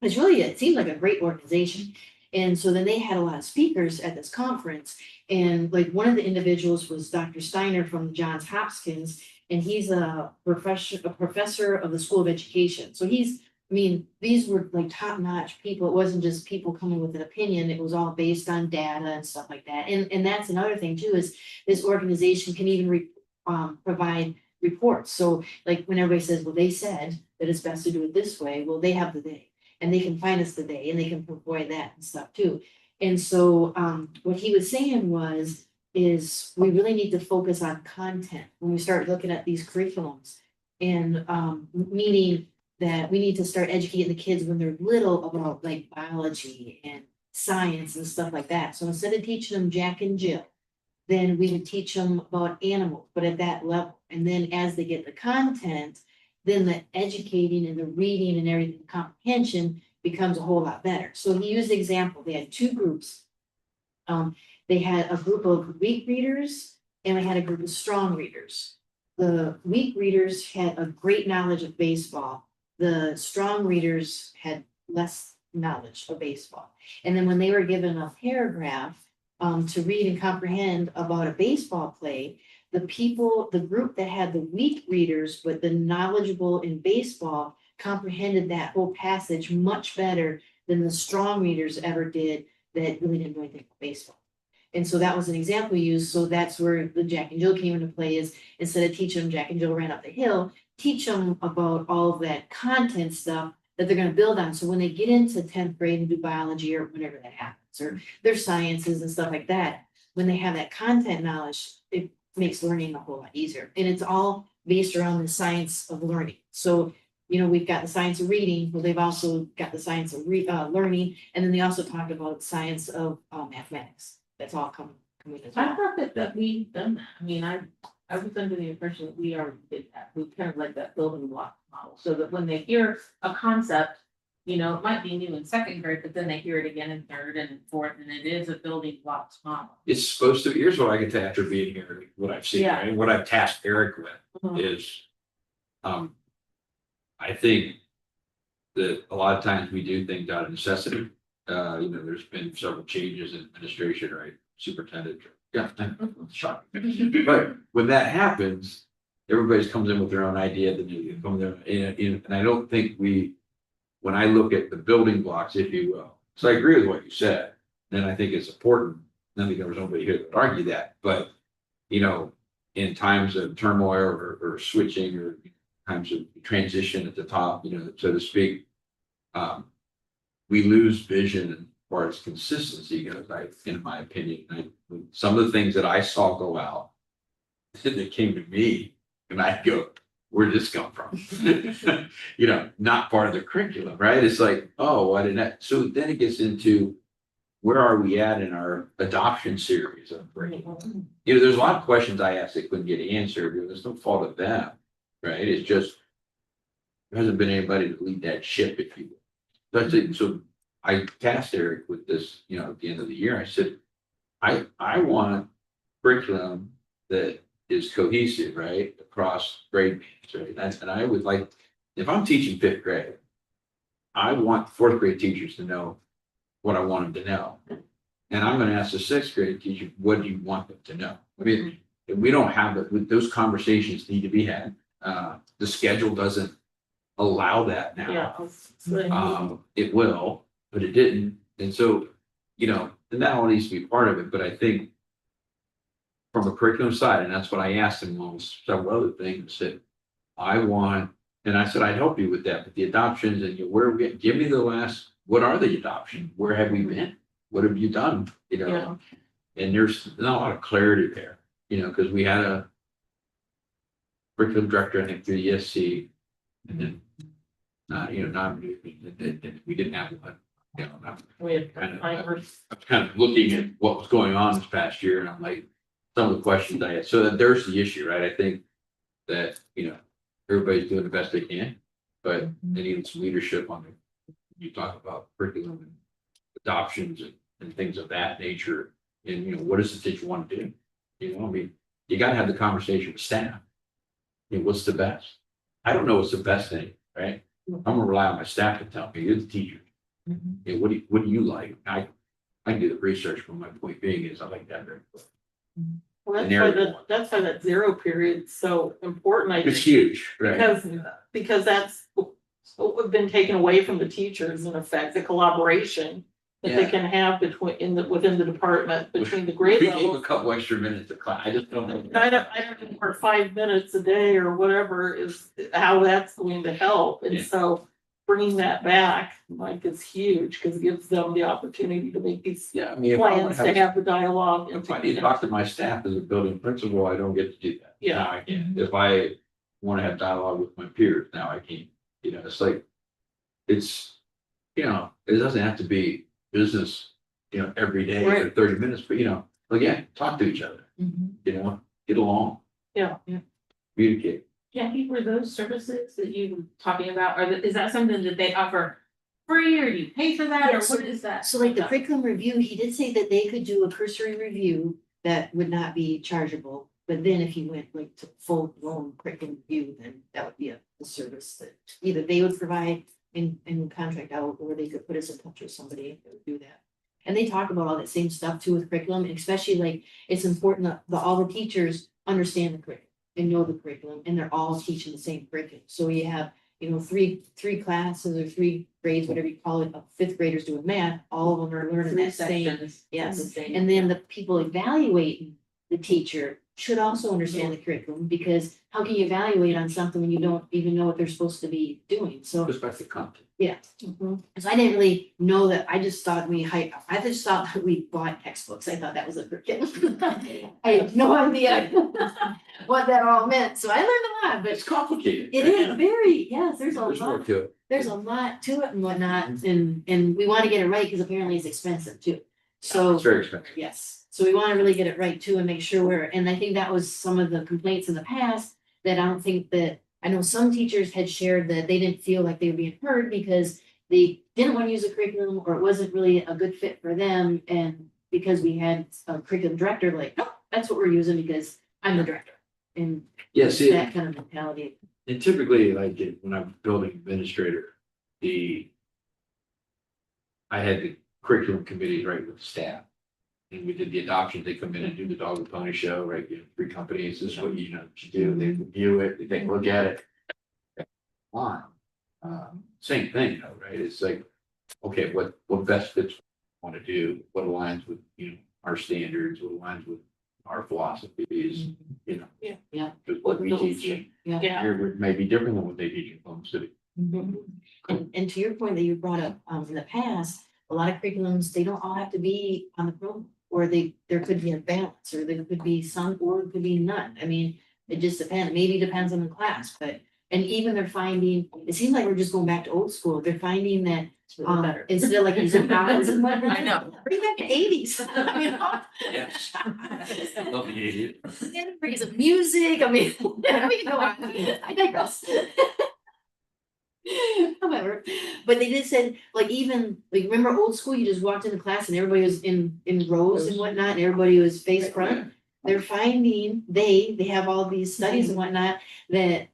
It's really, it seemed like a great organization. And so then they had a lot of speakers at this conference. And like one of the individuals was Dr. Steiner from Johns Hopkins, and he's a professor of the School of Education. So he's, I mean, these were like top-notch people. It wasn't just people coming with an opinion. It was all based on data and stuff like that. And that's another thing too, is this organization can even provide reports. So like when everybody says, well, they said that it's best to do it this way, well, they have the day, and they can find us the day, and they can provide that and stuff too. And so what he was saying is we really need to focus on content when we start looking at these curriculums, and meaning that we need to start educating the kids when they're little about like biology and science and stuff like that. So instead of teaching them Jack and Jill, then we would teach them about animals, but at that level. And then as they get the content, then the educating and the reading and everything, comprehension becomes a whole lot better. So he used the example, they had two groups. They had a group of weak readers and we had a group of strong readers. The weak readers had a great knowledge of baseball. The strong readers had less knowledge of baseball. And then when they were given a paragraph to read and comprehend about a baseball play, the group that had the weak readers, but the knowledgeable in baseball, comprehended that whole passage much better than the strong readers ever did that really didn't know anything about baseball. And so that was an example used. So that's where the Jack and Jill came into play, is instead of teaching them Jack and Jill ran up the hill, teach them about all of that content stuff that they're going to build on. So when they get into 10th grade and do biology or whenever that happens, or their sciences and stuff like that, when they have that content knowledge, it makes learning a whole lot easier. And it's all based around the science of learning. So, you know, we've got the science of reading, but they've also got the science of learning. And then they also talked about science of mathematics. That's all coming as I well. thought that we've done that. I mean, I was under the impression that we already did that. We kind of like that building block model, so that when they hear a concept, you know, it might be new in second grade, but then they hear it again in third and in fourth, and it is a building blocks model. It's supposed to, here's what I can tell you after being here, what I've seen, Yeah. and what I've tasked Eric with is, I think that a lot of times we do things out of necessity. You know, there's been several changes in administration, right? Superintendent, yeah, shocking. But when that happens, everybody comes in with their own idea, then you come there, and I don't think when I look at the building blocks, if you will, so I agree with what you said, and I think it's important. I think there was nobody here that would argue that, but you know, in times of turmoil or switching or times of transition at the top, you know, so to speak, we lose vision as far as consistency goes, in my opinion. Some of the things that I saw go out that came to me, and I go, where'd this come from? You know, not part of the curriculum, right? It's like, oh, why didn't that? So then it gets into where are we at in our adoption series of curriculum? You know, there's a lot of questions I asked that couldn't get answered. There's no fault of them, right? It's just there hasn't been anybody to lead that ship, if you will. That's it. So I tasked Eric with this, you know, at the end of the year. I said, I want curriculum that is cohesive, right, across grade means, right? And I would like, if I'm teaching fifth grade, I want fourth grade teachers to know what I want them to know. And I'm gonna ask the sixth grade teacher, what do you want them to know? I mean, if we don't have it, those conversations need to be had. The schedule doesn't allow that now. It will, but it didn't. And so, and that all needs to be part of it, but I think from a curriculum side, and that's what I asked him on several other things that I want, and I said, I'd help you with that, but the adoptions and where we give me the last, what are the adoptions? Where have we been? What have you done? And there's not a lot of clarity there, because we had a curriculum director, I think, through the ESC, and then we didn't have one. We have I was kind of looking at what was going on this past year, and I'm like, some of the questions I had. So that there's the issue, right? I think that everybody's doing the best they can, but they need some leadership on it. You talk about curriculum and adoptions and things of that nature, and what does the teacher want to do? I mean, you got to have the conversation with staff. What's the best? I don't know what's the best thing, right? I'm gonna rely on my staff to tell me. You're the teacher. What do you like? I can do the research, but my point being is I like that very much. Well, that's why that zero period's so important, I think. It's huge, right? Because that's what we've been taken away from the teachers, in effect, the collaboration that they can have within the department, between the grade We gave a levels. couple extra minutes of class. I just don't know. I don't know where 5 minutes a day or whatever is how that's going to help, and so bringing that back, like, is huge, because it gives them the opportunity to make these Yeah, I mean, if I wanna plans to have the dialogue. if I need to talk to my staff as a building principal, I don't get to do that. Yeah. Now I can. If I want to have dialogue with my peers, now I can. It's like, it doesn't have to be business, every day for Right. 30 minutes, but again, talk to each other, get along, Yeah. communicate. Jackie, were those services that you were talking about, is that something that they offer free, or do you pay for that, Yeah, or so- what is that? So like the curriculum review, he did say that they could do a cursory review that would not be chargeable. But then if you went like to full blown curriculum review, then that would be a service that either they would provide and contract out, or they could put us in touch with somebody that would do that. And they talk about all that same stuff too with curriculum, and especially like it's important that all the teachers understand the curriculum and know the curriculum, and they're all teaching the same curriculum. So you have, three classes or 3 grades, whatever you call it, of fifth graders doing math, all of them are learning Three that same. sections. Yes, The same. and then the people evaluating the teacher should also understand the curriculum, because how can you evaluate on something when you don't even know what they're supposed to be doing? So, Just back to content. yeah. So I didn't really know that. I just thought I just thought that we bought textbooks. I thought that was a curriculum. I had no idea what that all meant. So I learned a lot, but It's complicated. it is very, yes, there's a There's more lot. to it. There's a lot to it and whatnot, and we want to get it right because apparently it's expensive too. So. It's very expensive. Yes, so we want to really get it right too and make sure and I think that was some of the complaints in the past that I know some teachers had shared that they didn't feel like they were being heard because they didn't want to use a curriculum or it wasn't really a good fit for them. And because we had a curriculum director, like, no, that's what we're using because I'm the director. And Yeah, see, that kind of mentality. and typically, like when I'm building administrator, I had the curriculum committees right with the staff. And we did the adoption, they come in and do the dog and pony show, right? 3 companies, this is what you do, they review it, they take a look at it. Fine. Same thing though, right? It's like, okay, what best fits what we want to do, what aligns with, our standards, what aligns with our philosophies, Yeah. Because what we teach Yeah. here may be different than what they teach in Plum City. And to your point that you brought up, in the past, a lot of curriculums, they don't all have to be on the program. Or there could be a balance, or there could be some, or it could be none. I mean, it just depends, maybe depends on the class, but, and even they're finding, it seems like we're just going back to old school. They're finding that, It's really better. instead of like using balance and whatnot. I know. Bring back the 80s. Yes. Love the idiot. Bring some music, I mean, we can go on. I digress. However, but they just said, like, even, like, remember old school, you just walked into class and everybody was in rows and whatnot, and everybody was face front. They're finding, they have all these studies and whatnot, that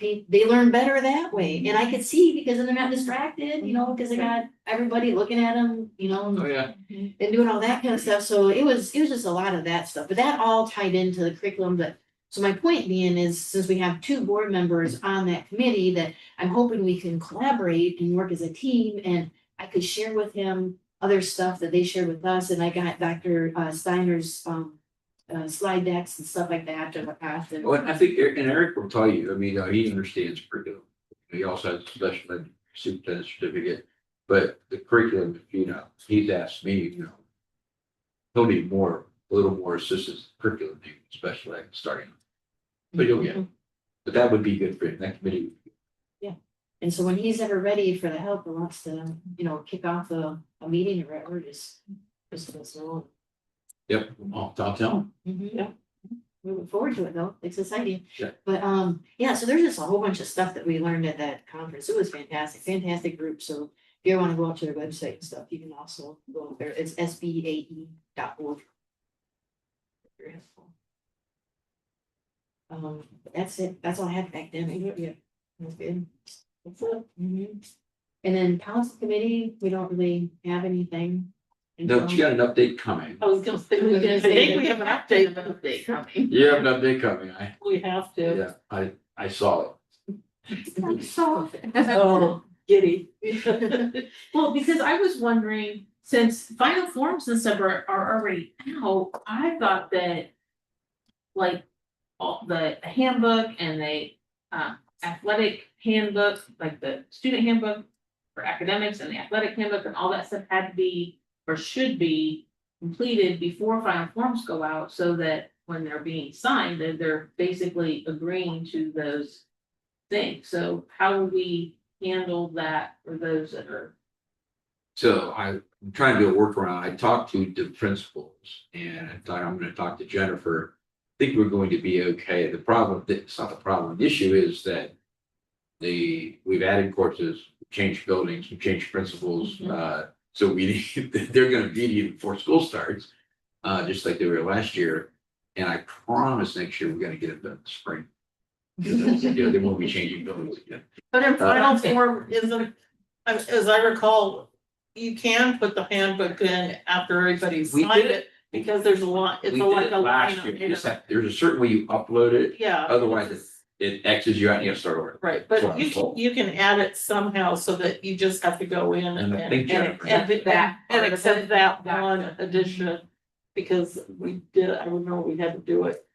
they learn better that way, and I could see because then they're not distracted, you know, because they got everybody looking at them, you know. Oh, yeah. And doing all that kind of stuff, so it was just a lot of that stuff, but that all tied into the curriculum, but. So my point being is, since we have 2 board members on that committee, that I'm hoping we can collaborate and work as a team, and I could share with him other stuff that they share with us, and I got Dr. Steiner's slide decks and stuff like that to look at. And Well, I think, and Eric will tell you, I mean, he understands curriculum. He also has a special ed superintendent certificate, but the curriculum, you know, he's asked me, you know, he'll need a little more assistance curriculum, special ed starting. But you'll get it. But that would be good for him, that committee. And so when he's ever ready for the help or wants to, you know, kick off a meeting or whatever, just let us know. Yep, I'll tell him. Yeah. We look forward to it though. It's exciting. Yeah. But yeah, so there's just a whole bunch of stuff that we learned at that conference. It was fantastic group. So if you ever want to go out to their website and stuff, you can also go up there. It's sbae.org. Very helpful. That's it. That's all I had back then. Yeah, that's good. That's it. And then council committee, we don't really have anything. No, you got an update coming. I was gonna say, I think we have an update coming. You have an update coming, We have to. yeah, I saw it. Oh, giddy. Well, because I was wondering, since final forms and stuff are already out, I thought that. Like, all the handbook and the athletic handbook, like the student handbook for academics and the athletic handbook and all that stuff had to be, or should be completed before final forms go out, so that when they're being signed, that they're basically agreeing to those things. So how will we handle that for those that are? So I'm trying to do a workaround. I talked to the principals and I thought I'm gonna talk to Jennifer. I think we're going to be okay. The problem, it's not the problem. The issue is that we've added courses, changed buildings, we've changed principals. So they're gonna be even before school starts, just like they were last year. And I promise next year we're gonna get it done in the spring. You know, they won't be changing buildings again. But in final form isn't, as I recall, you can put the handbook in after everybody's We signed did it, because there's a lot, it's We a did like it a line. last year. You just there's a certain way you upload it. Yeah. Otherwise it X's you out and you gotta start over. Right, That's but what I'm told. you can add it somehow so that you just have to go in And I and think Jennifer- accept that one addition. Because I remember we had to do it.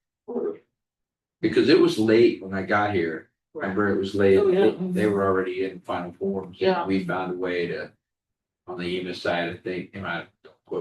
Because it was late when I got here. Remember, it was late. Oh, yeah. They were already in final forms. Yeah. We found a way to, on the EMIS side, I think, you know,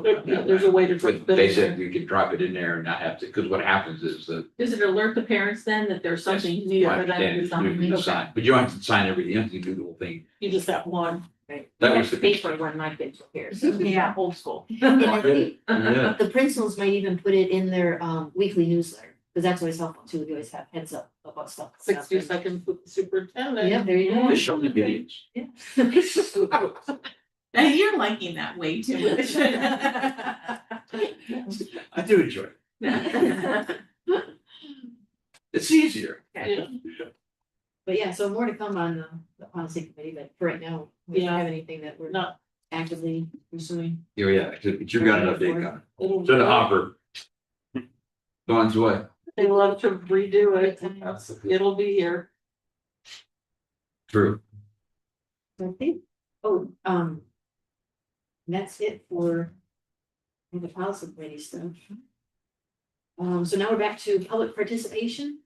There's a way to. but they said you could drop it in there and not have to, because what happens is that. Does it alert the parents then that there's something new I for them understand to it's sign? new to sign, but you don't have to sign everything, you have to do the whole thing. You just have one. Right. That was the Paper when my kids were here, so yeah, old school. Yeah. The principals might even put it in their weekly newsletter, because that's always helpful too. They always have heads up about stuff. 60 seconds with the superintendent. Yeah, there you go. Just show the videos. Now you're liking that way too much. I do enjoy it. It's easier. Yeah. But yeah, so more to come on the policy committee, but for right now, we don't Yeah. have anything that we're Not, actively pursuing. Yeah, but you got an update coming. it'll. So the hopper. Dawn's what? They love to redo it. It'll be here. True. I think, that's it for the policy committee stuff. So now we're back to public participation.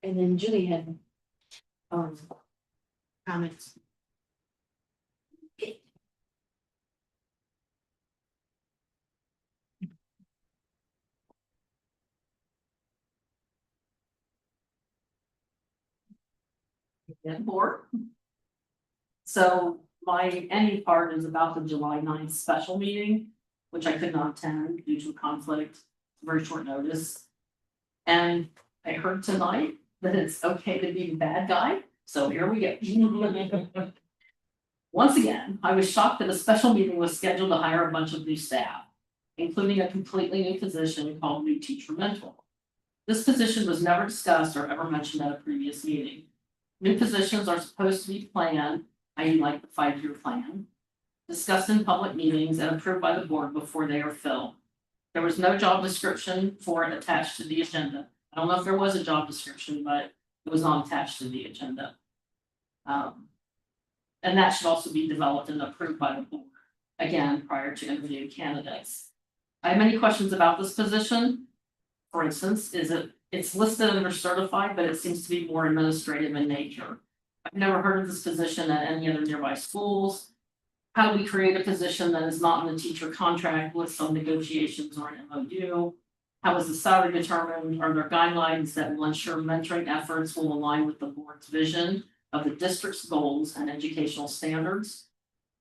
And then Julie had comments. Board. So my any part is about the July 9th special meeting, which I could not attend due to a conflict, very short notice. And I heard tonight that it's okay to be the bad guy, so here we go. Once again, I was shocked that a special meeting was scheduled to hire a bunch of new staff, including a completely new position called new teacher mentor. This position was never discussed or ever mentioned at a previous meeting. New positions are supposed to be planned, i.e. like the 5-year plan, discussed in public meetings and approved by the board before they are filled. There was no job description for it attached to the agenda. I don't know if there was a job description, but it was not attached to the agenda. And that should also be developed and approved by the board, again, prior to interviewing candidates. I have many questions about this position. For instance, it's listed under certified, but it seems to be more administrative in nature. I've never heard of this position at any other nearby schools. How do we create a position that is not in the teacher contract with some negotiations or an MOU? How is the salary determined? Are there guidelines that will ensure mentoring efforts will align with the board's vision of the district's goals and educational standards?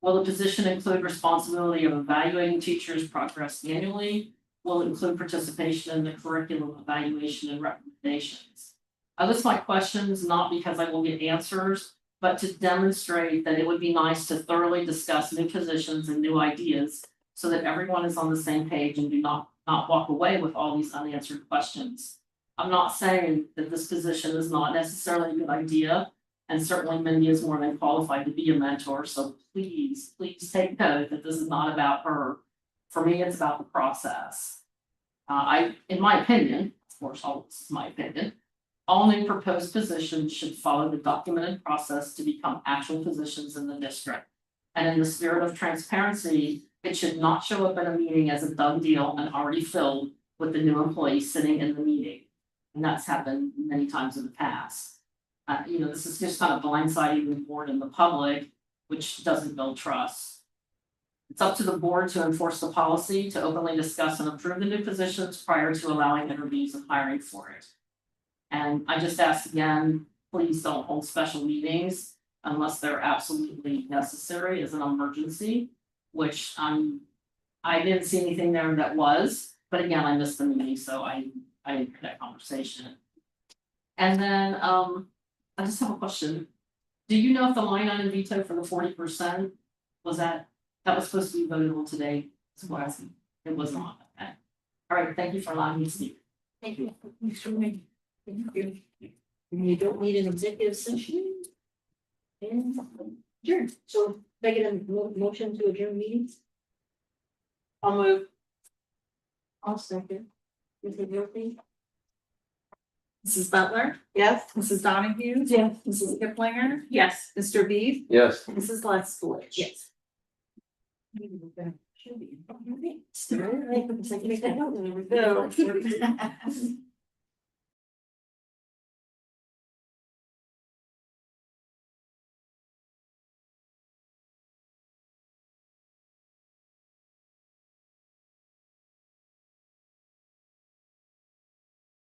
Will the position include responsibility of evaluating teachers' progress annually? Will it include participation in the curriculum evaluation and recommendations? I list my questions not because I will get answers, but to demonstrate that it would be nice to thoroughly discuss new positions and new ideas so that everyone is on the same page and do not walk away with all these unanswered questions. I'm not saying that this position is not necessarily a good idea, and certainly Mindy is more than qualified to be a mentor, so please take note that this is not about her. For me, it's about the process. In my opinion, of course, this is my opinion, all new proposed positions should follow the documented process to become actual positions in the district. And in the spirit of transparency, it should not show up in a meeting as a done deal and already filled with the new employee sitting in the meeting. And that's happened many times in the past. This is just kind of blindsiding the board and the public, which doesn't build trust. It's up to the board to enforce the policy to openly discuss and approve the new positions prior to allowing interviews and hiring for it. And I just ask again, please don't hold special meetings unless they're absolutely necessary as an emergency, which I didn't see anything there that was, but again, I missed the meeting, so I didn't hear that conversation. And then I just have a question. Do you know if the line item veto for the 40% that was supposed to be voted on today? It was not. Okay. All right, thank you for allowing me to speak. Thank you. Thank you. You don't need an executive session. And sure, so can I get a motion to adjourn meetings? I'll move. I'll second. Is it your thing? Mrs. Butler, Yes. Mrs. Donahue. Yes. Mrs. Kiplinger, Yes. Mr. Beef, Yes. Mrs. Leskowitz. Yes. Should be. All right. All right. So I can make that note. There we go.